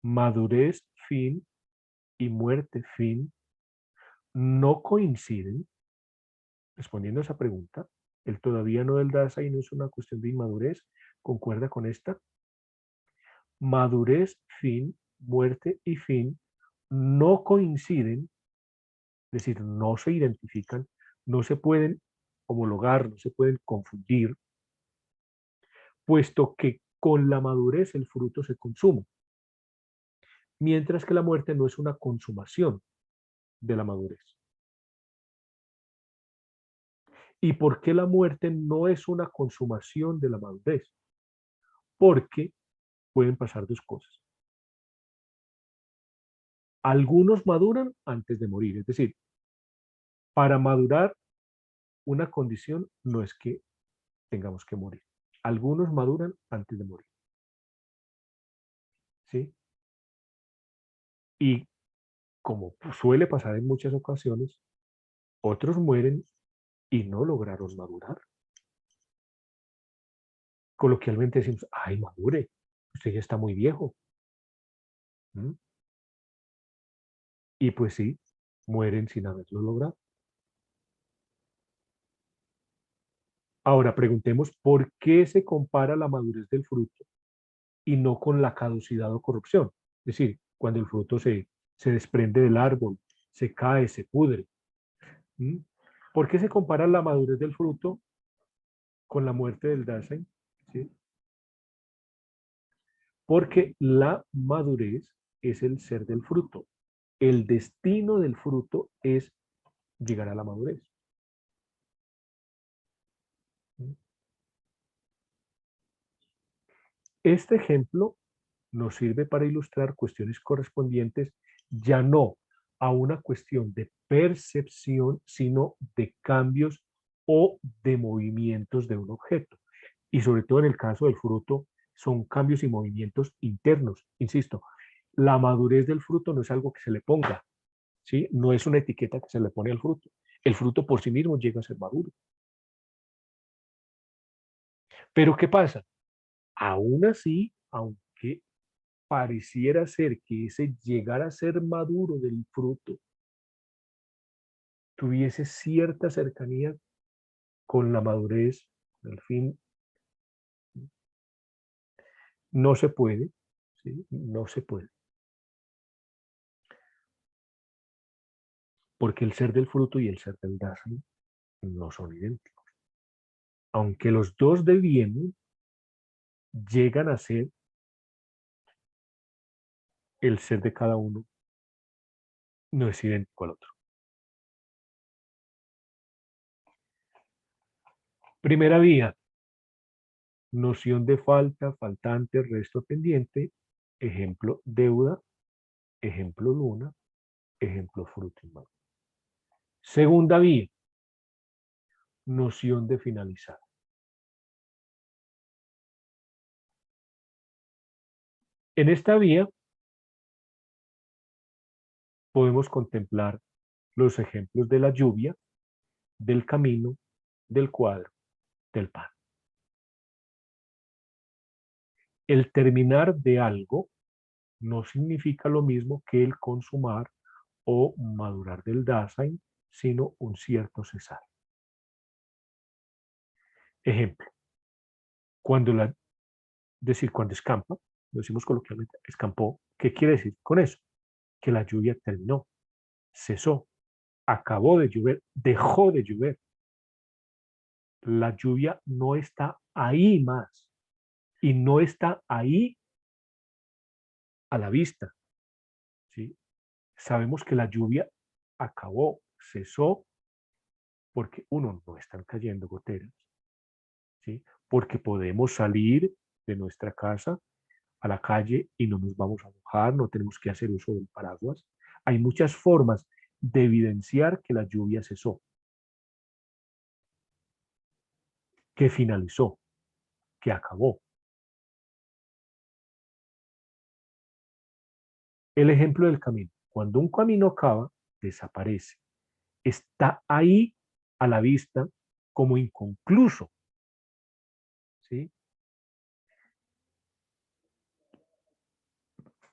Madurez, fin, y muerte, fin, no coinciden. Respondiendo a esa pregunta, el todavía no del Dasein no es una cuestión de inmadurez. ¿Concuerda con esta? Madurez, fin, muerte y fin no coinciden, es decir, no se identifican, no se pueden homologar, no se pueden confundir, puesto que con la madurez el fruto se consume, mientras que la muerte no es una consumación de la madurez. ¿Y por qué la muerte no es una consumación de la madurez? Porque pueden pasar dos cosas. Algunos maduran antes de morir, es decir, para madurar una condición no es que tengamos que morir. Algunos maduran antes de morir. ¿Sí? Y como suele pasar en muchas ocasiones, otros mueren y no lograron madurar. Coloquialmente decimos, ay, madure, usted ya está muy viejo. ¿Mm? Y pues sí, mueren sin haberlo logrado. Ahora preguntemos, ¿por qué se compara la madurez del fruto y no con la caducidad o corrupción? Es decir, cuando el fruto se desprende del árbol, se cae, se pudre. ¿Mm? ¿Por qué se compara la madurez del fruto con la muerte del Dasein? ¿Sí? Porque la madurez es el ser del fruto. El destino del fruto es llegar a la madurez. Este ejemplo nos sirve para ilustrar cuestiones correspondientes ya no a una cuestión de percepción, sino de cambios o de movimientos de un objeto. Y sobre todo en el caso del fruto, son cambios y movimientos internos. Insisto, la madurez del fruto no es algo que se le ponga, ¿sí? No es una etiqueta que se le pone al fruto. El fruto por sí mismo llega a ser maduro. Pero ¿qué pasa? Aún así, aunque pareciera ser que ese llegar a ser maduro del fruto tuviese cierta cercanía con la madurez, al fin, no se puede, ¿sí? No se puede. Porque el ser del fruto y el ser del Dasein no son idénticos. Aunque los dos de bien llegan a ser el ser de cada uno, no es idéntico al otro. Primera vía, noción de falta, faltante, resto pendiente, ejemplo deuda, ejemplo luna, ejemplo fruto inmaduro. Segunda vía, noción de finalizar. En esta vía podemos contemplar los ejemplos de la lluvia, del camino, del cuadro, del pan. El terminar de algo no significa lo mismo que el consumar o madurar del Dasein, sino un cierto cesar. Ejemplo, cuando cuando escampa, lo decimos coloquialmente, escampó, ¿qué quiere decir con eso? Que la lluvia terminó, cesó, acabó de llover, dejó de llover. La lluvia no está ahí más y no está ahí a la vista, ¿sí? Sabemos que la lluvia acabó, cesó, porque uno, no están cayendo goteras, ¿sí? Porque podemos salir de nuestra casa a la calle y no nos vamos a mojar, no tenemos que hacer uso del paraguas. Hay muchas formas de evidenciar que la lluvia cesó, que finalizó, que acabó. El ejemplo del camino. Cuando un camino acaba, desaparece. Está ahí a la vista como inconcluso, ¿sí?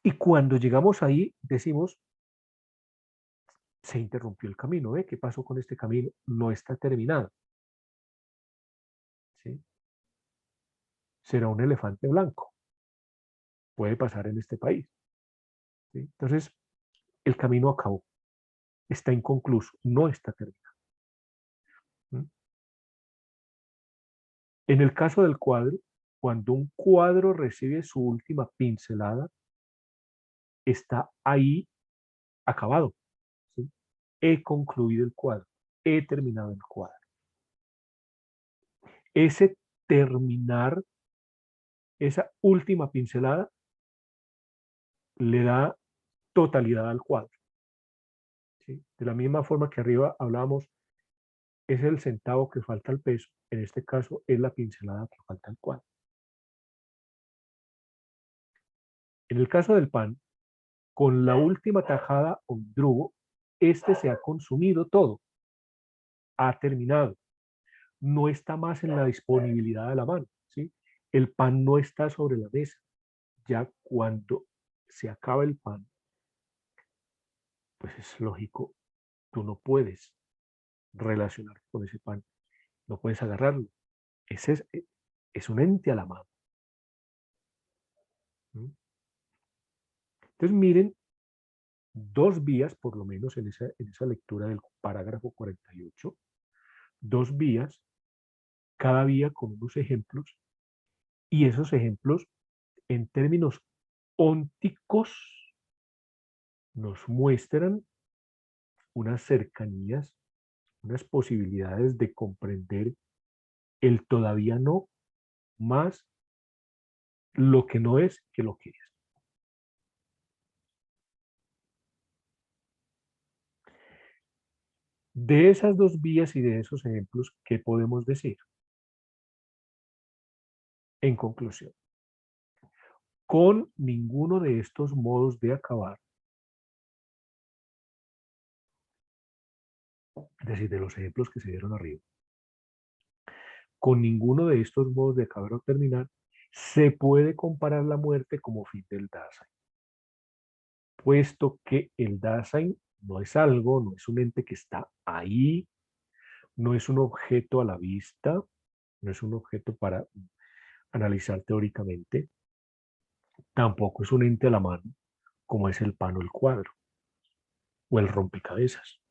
Y cuando llegamos ahí, decimos, se interrumpió el camino, ¿eh? ¿Qué pasó con este camino? No está terminado, ¿sí? Será un elefante blanco. Puede pasar en este país, ¿sí? Entonces, el camino acabó, está inconcluso, no está terminado. ¿Mm? En el caso del cuadro, cuando un cuadro recibe su última pincelada, está ahí acabado, ¿sí? He concluido el cuadro, he terminado el cuadro. Ese terminar, esa última pincelada, le da totalidad al cuadro, ¿sí? De la misma forma que arriba hablábamos, es el centavo que falta al peso, en este caso es la pincelada que falta al cuadro. En el caso del pan, con la última tajada o drugo, este se ha consumido todo, ha terminado, no está más en la disponibilidad de la mano, ¿sí? El pan no está sobre la mesa. Ya cuando se acaba el pan, pues es lógico, tú no puedes relacionarte con ese pan, no puedes agarrarlo. Ese es un ente a la mano. ¿Mm? Entonces miren, dos vías, por lo menos en esa lectura del parágrafo 48, dos vías, cada vía con unos ejemplos, y esos ejemplos en términos ónticos nos muestran unas cercanías, unas posibilidades de comprender el todavía no más lo que no es que lo que es. De esas dos vías y de esos ejemplos, ¿qué podemos decir? En conclusión, con ninguno de estos modos de acabar, es decir, de los ejemplos que se dieron arriba, con ninguno de estos modos de acabar o terminar, se puede comparar la muerte como fin del Dasein, puesto que el Dasein no es algo, no es un ente que está ahí, no es un objeto a la vista, no es un objeto para analizar teóricamente, tampoco es un ente a la mano, como es el pan o el cuadro, o el rompecabezas.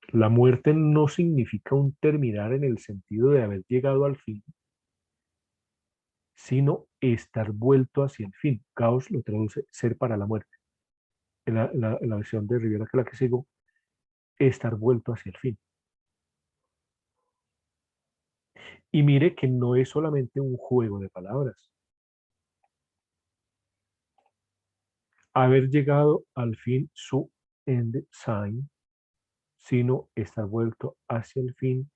La muerte no significa un terminar en el sentido de haber llegado al fin, sino estar vuelto hacia el fin. Gauss lo traduce ser para la muerte. En la versión de Rivera, que es la que sigo, estar vuelto hacia el fin. Y mire que no es solamente un juego de palabras. Haber llegado al fin su end sein, sino estar vuelto hacia el fin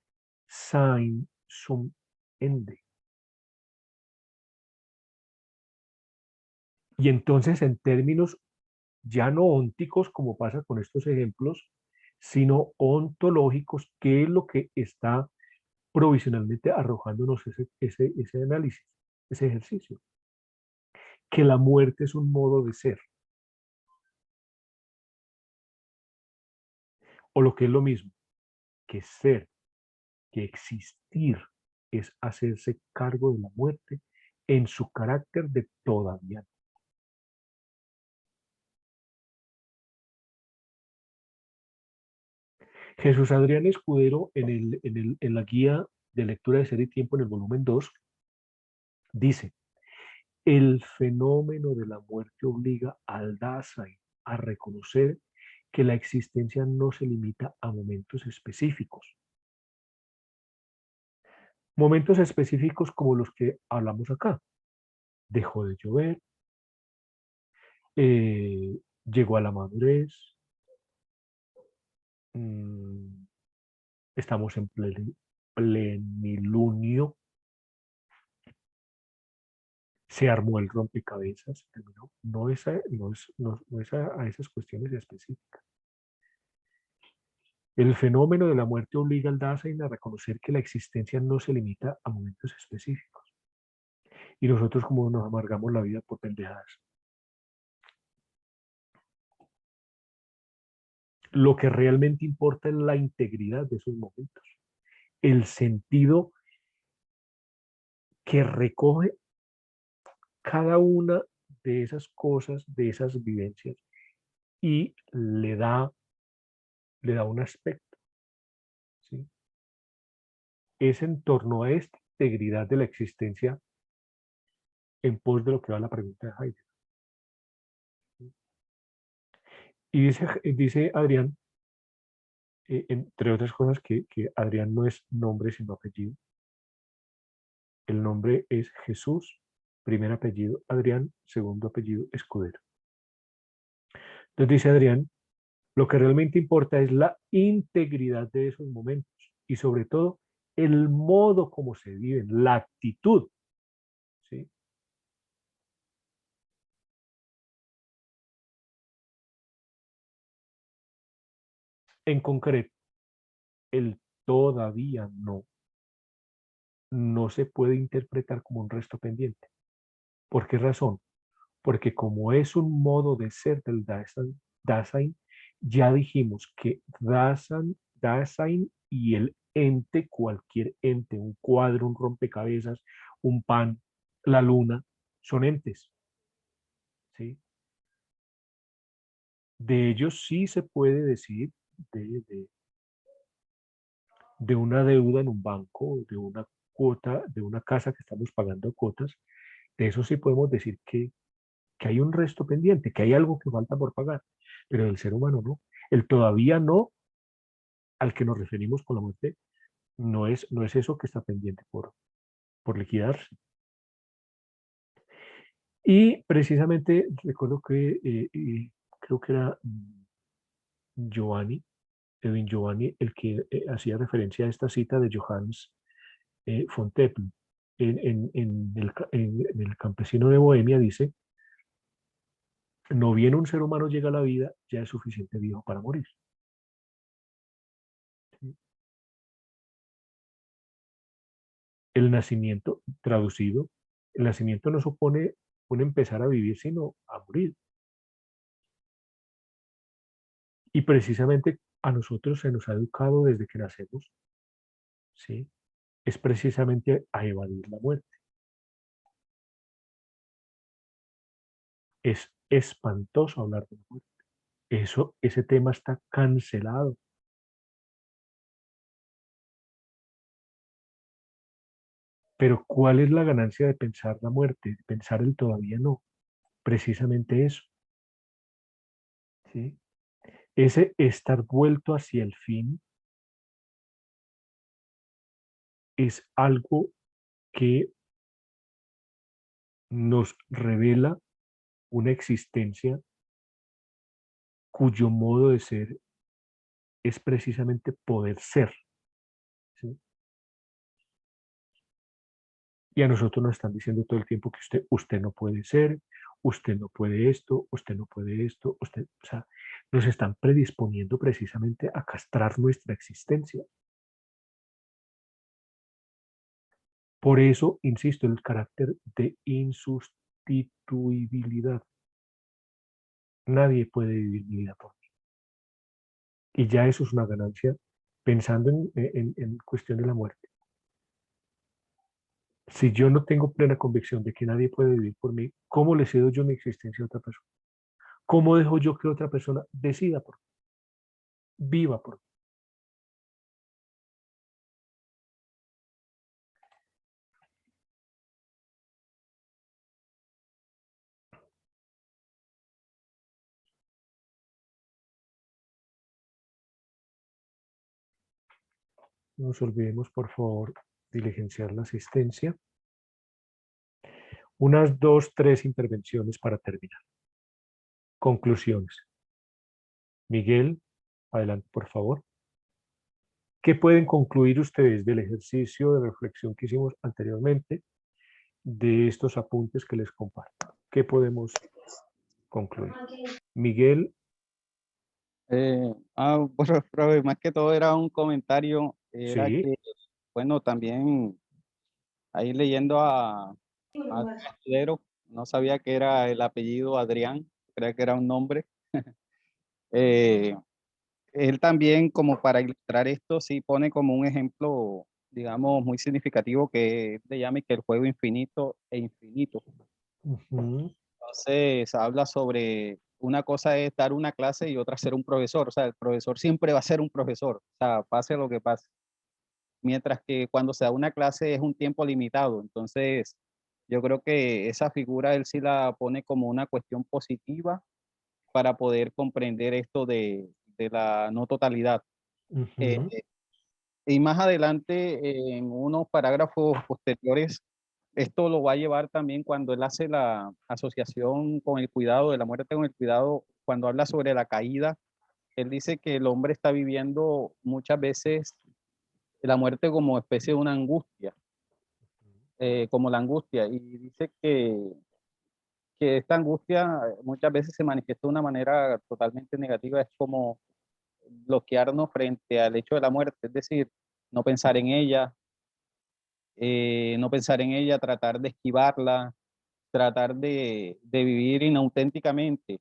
sein zum Ende. Y entonces en términos ya no ónticos, como pasa con estos ejemplos, sino ontológicos, ¿qué es lo que está provisionalmente arrojándonos ese análisis, ese ejercicio? Que la muerte es un modo de ser. O lo que es lo mismo, que ser, que existir, es hacerse cargo de la muerte en su carácter de todavía. Jesús Adrián Escudero, en la guía de lectura de Ser y Tiempo, en el volumen 2, dice: el fenómeno de la muerte obliga al Dasein a reconocer que la existencia no se limita a momentos específicos. Momentos específicos como los que hablamos acá. Dejó de llover, llegó a la madurez, estamos en plenilunio, se armó el rompecabezas, terminó. No es a esas cuestiones específicas. El fenómeno de la muerte obliga al Dasein a reconocer que la existencia no se limita a momentos específicos. Y nosotros como nos amargamos la vida por pendejadas. Lo que realmente importa es la integridad de esos momentos. El sentido que recoge cada una de esas cosas, de esas vivencias, y le da un aspecto, ¿sí? Es en torno a esta integridad de la existencia en pos de lo que va la pregunta de Heidegger. Y dice Adrián, entre otras cosas, que Adrián no es nombre sino apellido. El nombre es Jesús, primer apellido Adrián, segundo apellido Escudero. Entonces dice Adrián, lo que realmente importa es la integridad de esos momentos y sobre todo el modo como se viven, la actitud, ¿sí? En concreto, el todavía no se puede interpretar como un resto pendiente. ¿Por qué razón? Porque como es un modo de ser del Dasein, ya dijimos que Dasein y el ente, cualquier ente, un cuadro, un rompecabezas, un pan, la luna, son entes, ¿sí? De ellos sí se puede decir de una deuda en un banco, de una cuota, de una casa que estamos pagando cuotas, de eso sí podemos decir que hay un resto pendiente, que hay algo que falta por pagar, pero del ser humano no. El todavía no al que nos referimos con la muerte no es eso que está pendiente por liquidarse. Y precisamente recuerdo que creo que era Edwin Giovanni, el que hacía referencia a esta cita de Johannes von Teppel. En el Campesino de Bohemia dice: no bien un ser humano llega a la vida, ya es suficiente viejo para morir. ¿Sí? El nacimiento, traducido, el nacimiento no supone un empezar a vivir, sino a morir. Y precisamente a nosotros se nos ha educado desde que nacemos, ¿sí? Es precisamente a evadir la muerte. Es espantoso hablar de la muerte. Ese tema está cancelado. Pero ¿cuál es la ganancia de pensar la muerte? De pensar el todavía no. Precisamente eso. ¿Sí? Ese estar vuelto hacia el fin es algo que nos revela una existencia cuyo modo de ser es precisamente poder ser. ¿Sí? Y a nosotros nos están diciendo todo el tiempo que usted no puede ser, usted no puede esto, usted no puede esto, o sea, nos están predisponiendo precisamente a castrar nuestra existencia. Por eso, insisto, el carácter de insustituibilidad. Nadie puede vivir mi vida por mí. Y ya eso es una ganancia pensando en cuestión de la muerte. Si yo no tengo plena convicción de que nadie puede vivir por mí, ¿cómo le cedo yo mi existencia a otra persona? ¿Cómo dejo yo que otra persona decida por mí, viva por mí? No nos olvidemos, por favor, diligenciar la asistencia. Unas 2, 3 intervenciones para terminar. Conclusiones. Miguel, adelante, por favor. ¿Qué pueden concluir ustedes del ejercicio de reflexión que hicimos anteriormente, de estos apuntes que les comparto? ¿Qué podemos concluir? Miguel. Bueno, profe, más que todo era un comentario, era Sí. que, bueno, también ahí leyendo a Escudero, no sabía que era el apellido Adrián, creía que era un nombre. Él también, como para ilustrar esto, sí pone como un ejemplo, digamos, muy significativo que le llama que el juego infinito e infinito. Entonces, habla sobre una cosa es dar una clase y otra ser un profesor. O sea, el profesor siempre va a ser un profesor, o sea, pase lo que pase. Mientras que cuando se da una clase es un tiempo limitado. Entonces, yo creo que esa figura él sí la pone como una cuestión positiva para poder comprender esto de la no totalidad. Y más adelante, en unos parágrafos posteriores, esto lo va a llevar también cuando él hace la asociación con el cuidado, de la muerte con el cuidado, cuando habla sobre la caída, él dice que el hombre está viviendo muchas veces la muerte como especie de una angustia, como la angustia, y dice que esta angustia muchas veces se manifiesta de una manera totalmente negativa, es como bloquearnos frente al hecho de la muerte, es decir, no pensar en ella, tratar de esquivarla, tratar de vivir inauténticamente,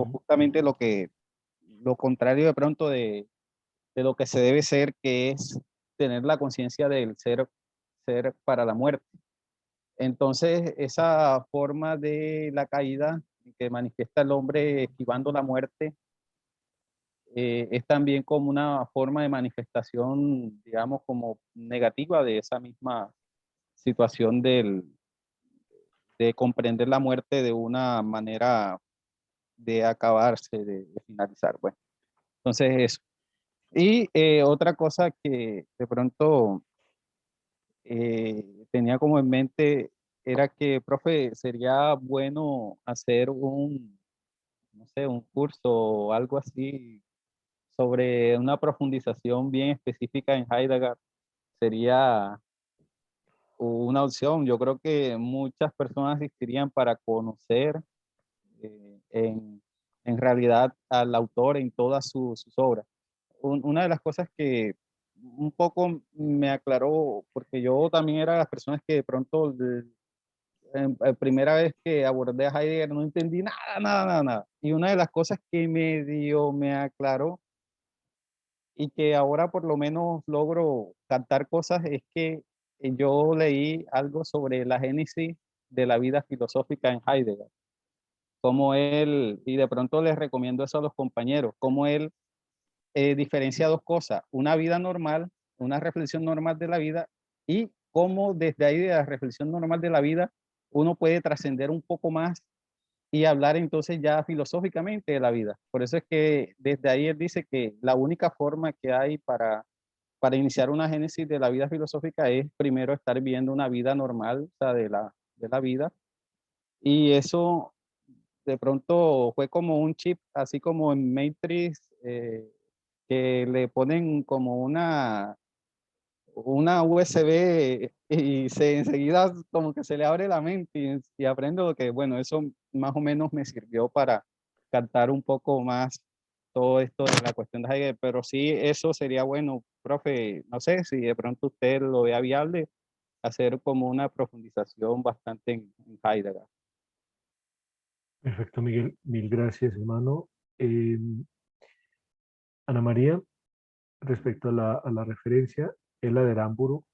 justamente lo contrario de pronto de lo que se debe ser, que es tener la conciencia del ser para la muerte. Entonces, esa forma de la caída que manifiesta el hombre esquivando la muerte, es también como una forma de manifestación, digamos, como negativa de esa misma situación de comprender la muerte de una manera de acabarse, de finalizar. Bueno, entonces eso. Y otra cosa que de pronto tenía como en mente era que, profe, sería bueno hacer no sé, un curso o algo así sobre una profundización bien específica en Heidegger. Sería una opción. Yo creo que muchas personas asistirían para conocer en realidad al autor en todas sus obras. Una de las cosas que un poco me aclaró, porque yo también era de las personas que de pronto primera vez que abordé a Heidegger no entendí nada. Y una de las cosas que me aclaró y que ahora por lo menos logro captar cosas es que yo leí algo sobre la génesis de la vida filosófica en Heidegger, como él, y de pronto les recomiendo eso a los compañeros, como él diferencia dos cosas, una vida normal, una reflexión normal de la vida, y cómo desde ahí de la reflexión normal de la vida uno puede trascender un poco más y hablar entonces ya filosóficamente de la vida. Por eso es que desde ahí él dice que la única forma que hay para iniciar una génesis de la vida filosófica es primero estar viviendo una vida normal, o sea, de la vida. Y eso de pronto fue como un chip, así como en Matrix, que le ponen como una USB y enseguida como que se le abre la mente y aprendo que, bueno, eso más o menos me sirvió para captar un poco más todo esto de la cuestión de Heidegger, pero sí, eso sería bueno, profe, no sé si de pronto usted lo vea viable, hacer como una profundización bastante en Heidegger. Perfecto, Miguel. Mil gracias, hermano. Ana María, respecto a la referencia, es la de Aramburu,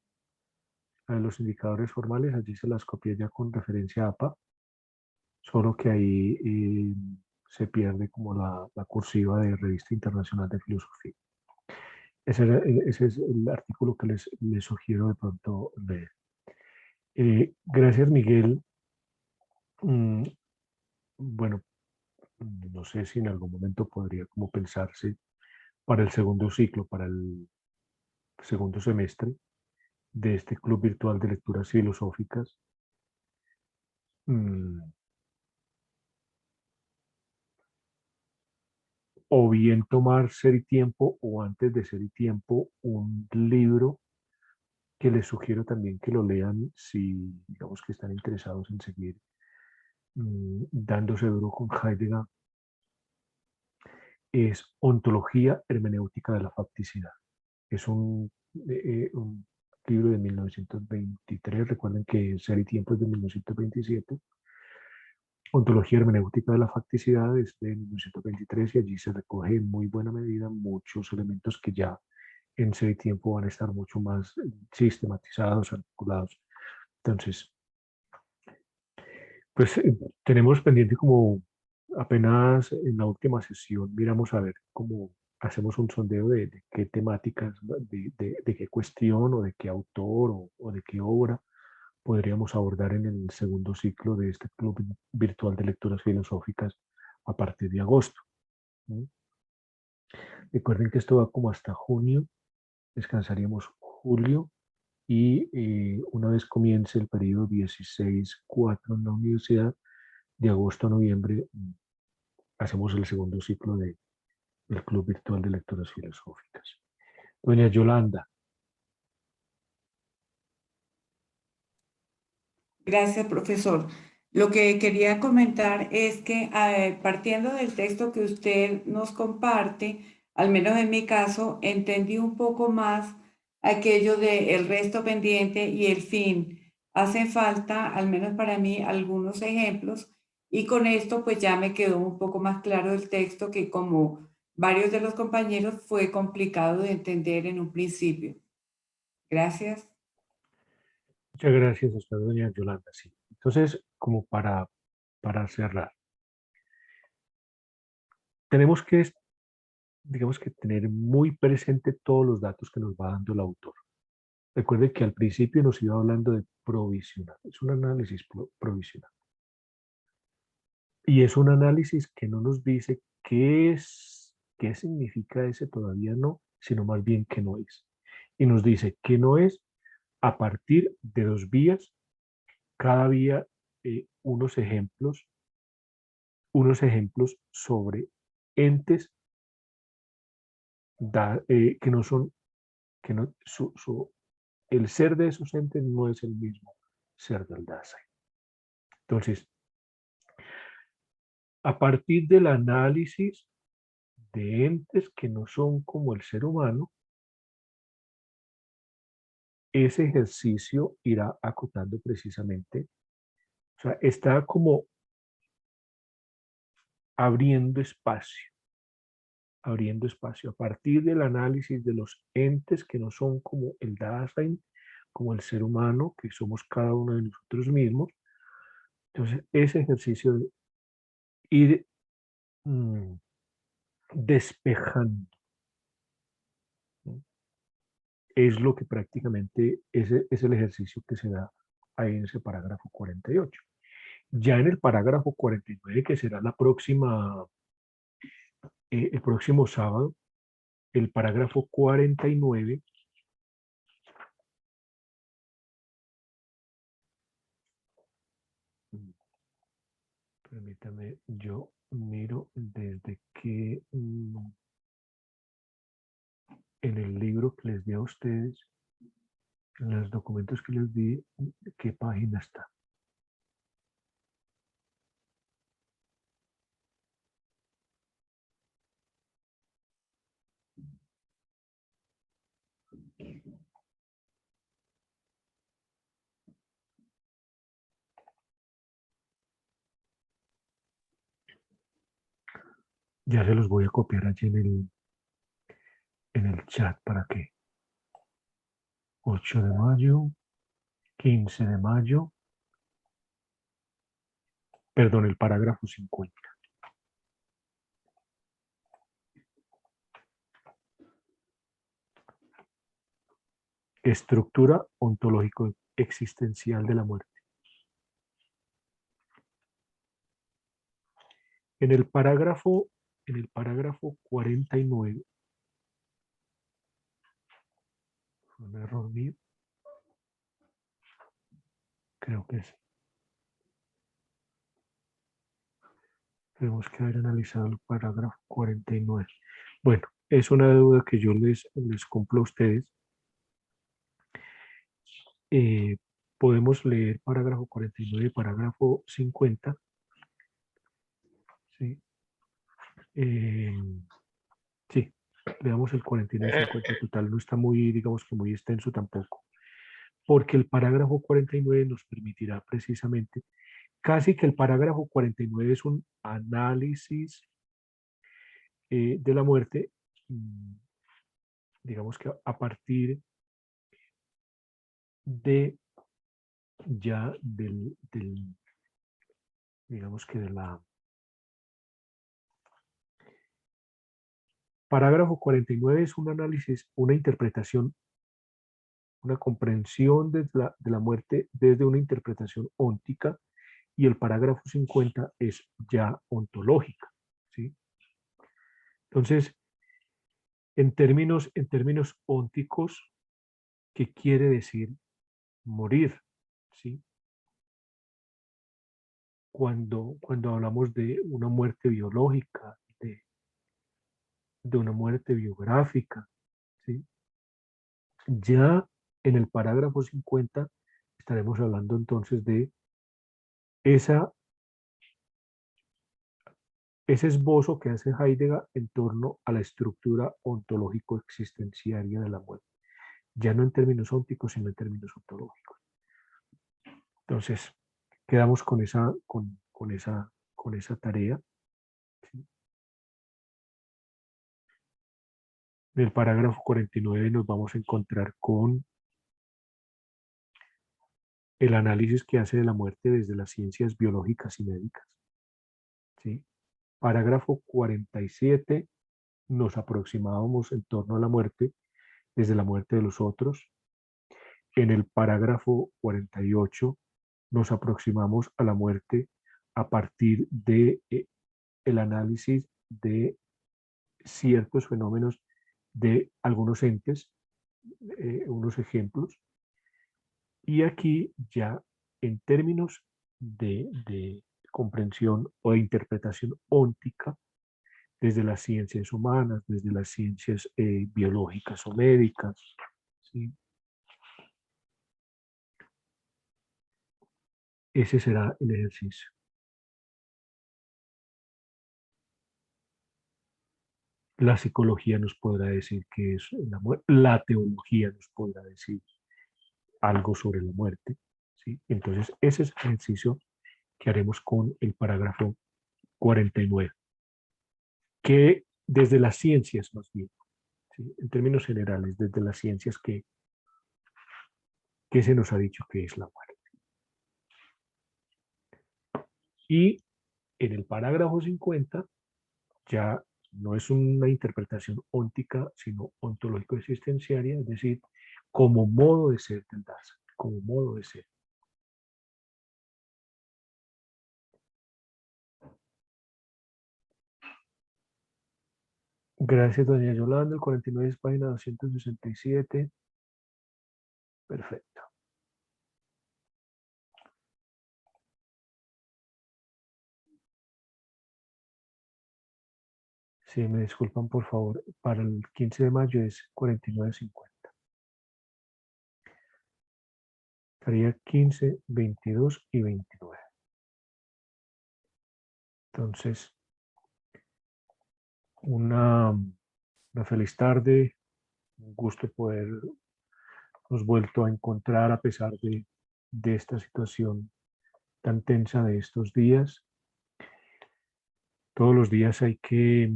la de los indicadores formales, allí se las copié ya con referencia a APA, solo que ahí se pierde como la cursiva de Revista Internacional de Filosofía. Ese es el artículo que les sugiero de pronto leer. Gracias, Miguel. Bueno, no sé si en algún momento podría como pensarse para el segundo ciclo, para el segundo semestre de este Club Virtual de Lecturas Filosóficas, o bien tomar Ser y Tiempo o antes de Ser y Tiempo un libro que les sugiero también que lo lean si digamos que están interesados en seguir dándose duro con Heidegger, es Ontología Hermenéutica de la Facticidad. Es un libro de 1923, recuerden que Ser y Tiempo es de 1927. Ontología Hermenéutica de la Facticidad es de 1923 y allí se recoge en muy buena medida muchos elementos que ya en Ser y Tiempo van a estar mucho más sistematizados, articulados. Entonces, pues tenemos pendiente como apenas en la última sesión, miramos a ver cómo hacemos un sondeo de qué temáticas, de qué cuestión o de qué autor o de qué obra podríamos abordar en el segundo ciclo de este Club Virtual de Lecturas Filosóficas a partir de agosto, ¿no? Recuerden que esto va como hasta junio, descansaríamos julio y una vez comience el periodo 16-4 en la universidad, de agosto a noviembre, hacemos el segundo ciclo del Club Virtual de Lecturas Filosóficas. Doña Yolanda. Gracias, profesor. Lo que quería comentar es que partiendo del texto que usted nos comparte, al menos en mi caso, entendí un poco más aquello de el resto pendiente y el fin. Hacen falta, al menos para mí, algunos ejemplos y con esto pues ya me quedó un poco más claro el texto que como varios de los compañeros fue complicado de entender en un principio. Gracias. Muchas gracias a usted, doña Yolanda. Sí. Entonces, como para cerrar, tenemos que, digamos que tener muy presente todos los datos que nos va dando el autor. Recuerde que al principio nos iba hablando de provisional, es un análisis provisional. Y es un análisis que no nos dice qué significa ese todavía no, sino más bien qué no es. Y nos dice que no es a partir de dos vías cada día unos ejemplos sobre entes que no son, que no, el ser de esos entes no es el mismo ser del Dasein. Entonces, a partir del análisis de entes que no son como el ser humano, ese ejercicio irá acotando precisamente, o sea, está como abriendo espacio a partir del análisis de los entes que no son como el Dasein, como el ser humano, que somos cada uno de nosotros mismos. Entonces, ese ejercicio de ir despejando, ¿no? Es lo que prácticamente es el ejercicio que se da ahí en ese parágrafo 48. Ya en el parágrafo 49, que será la próxima, el próximo sábado, el parágrafo 49, permítame, yo miro desde que en el libro que les di a ustedes, en los documentos que les di, ¿qué página está? Ya se los voy a copiar allí en el chat para que 8 de mayo, 15 de mayo, perdón, el parágrafo 50. Estructura ontológico existencial de la muerte. En el parágrafo 49, fue un error mío, creo que sí. Tenemos que haber analizado el parágrafo 49. Bueno, es una duda que yo les cumplo a ustedes. Podemos leer parágrafo 49 y parágrafo 50. ¿Sí? Sí, leamos el 49 y 50 total. No está muy, digamos que muy extenso tampoco. Porque el parágrafo 49 nos permitirá precisamente, casi que el parágrafo 49 es un análisis de la muerte, digamos que a partir de ya digamos que de la parágrafo 49 es un análisis, una interpretación, una comprensión de la muerte desde una interpretación óntica, y el parágrafo 50 es ya ontológica, ¿sí? Entonces, en términos ónticos, ¿qué quiere decir morir? ¿Sí? Cuando hablamos de una muerte biológica, de una muerte biográfica, ¿sí? Ya en el parágrafo 50 estaremos hablando entonces de ese esbozo que hace Heidegger en torno a la estructura ontológico-existenciaria de la muerte. Ya no en términos ópticos, sino en términos ontológicos. Entonces, quedamos con esa tarea. ¿Sí? En el parágrafo 49 nos vamos a encontrar con el análisis que hace de la muerte desde las ciencias biológicas y médicas. ¿Sí? Parágrafo 47, nos aproximábamos en torno a la muerte desde la muerte de los otros. En el parágrafo 48 nos aproximamos a la muerte a partir de el análisis de ciertos fenómenos de algunos entes, unos ejemplos. Y aquí ya en términos de comprensión o de interpretación óntica, desde las ciencias humanas, desde las ciencias biológicas o médicas, ¿sí? Ese será el ejercicio. La psicología nos podrá decir qué es la muerte, la teología nos podrá decir algo sobre la muerte, ¿sí? Entonces, ese es el ejercicio que haremos con el parágrafo 49, que desde las ciencias más bien, ¿sí? En términos generales, desde las ciencias que se nos ha dicho que es la muerte. Y en el parágrafo 50 ya no es una interpretación óntica, sino ontológico-existenciaria, es decir, como modo de ser del Dasein, como modo de ser. Gracias, doña Yolanda. El 49 es página 267. Perfecto. Si me disculpan, por favor, para el 15 de mayo es 49.50. Estaría 15, 22 y 29. Entonces, una feliz tarde. Un gusto podernos vuelto a encontrar a pesar de esta situación tan tensa de estos días. Todos los días hay que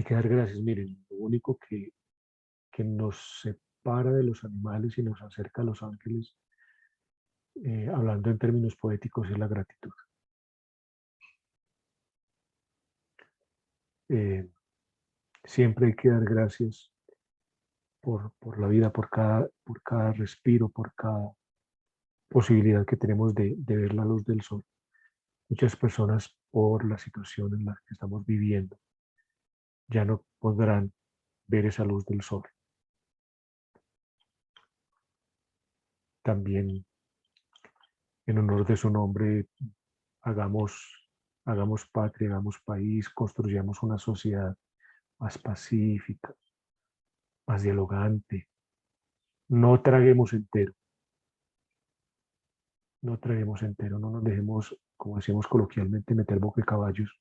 dar gracias. Miren, lo único que nos separa de los animales y nos acerca a los ángeles, hablando en términos poéticos, es la gratitud. Siempre hay que dar gracias por la vida, por cada respiro, por cada posibilidad que tenemos de ver la luz del sol. Muchas personas, por la situación en la que estamos viviendo, ya no podrán ver esa luz del sol. También, en honor de su nombre, hagamos patria, hagamos país, construyamos una sociedad más pacífica, más dialogante. No traguemos entero. No traguemos entero, no nos dejemos, como decimos coloquialmente, meter boca de caballos,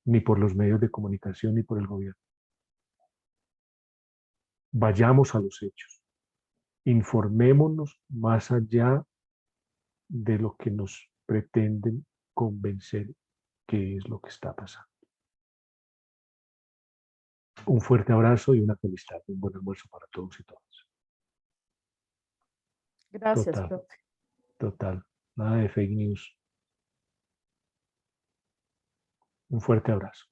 ni por los medios de comunicación, ni por el gobierno. Vayamos a los hechos. Informémonos más allá de lo que nos pretenden convencer que es lo que está pasando. Un fuerte abrazo y una feliz tarde, un buen almuerzo para todos y todas. Gracias, Total, profe. total. Nada de fake news. Un fuerte abrazo.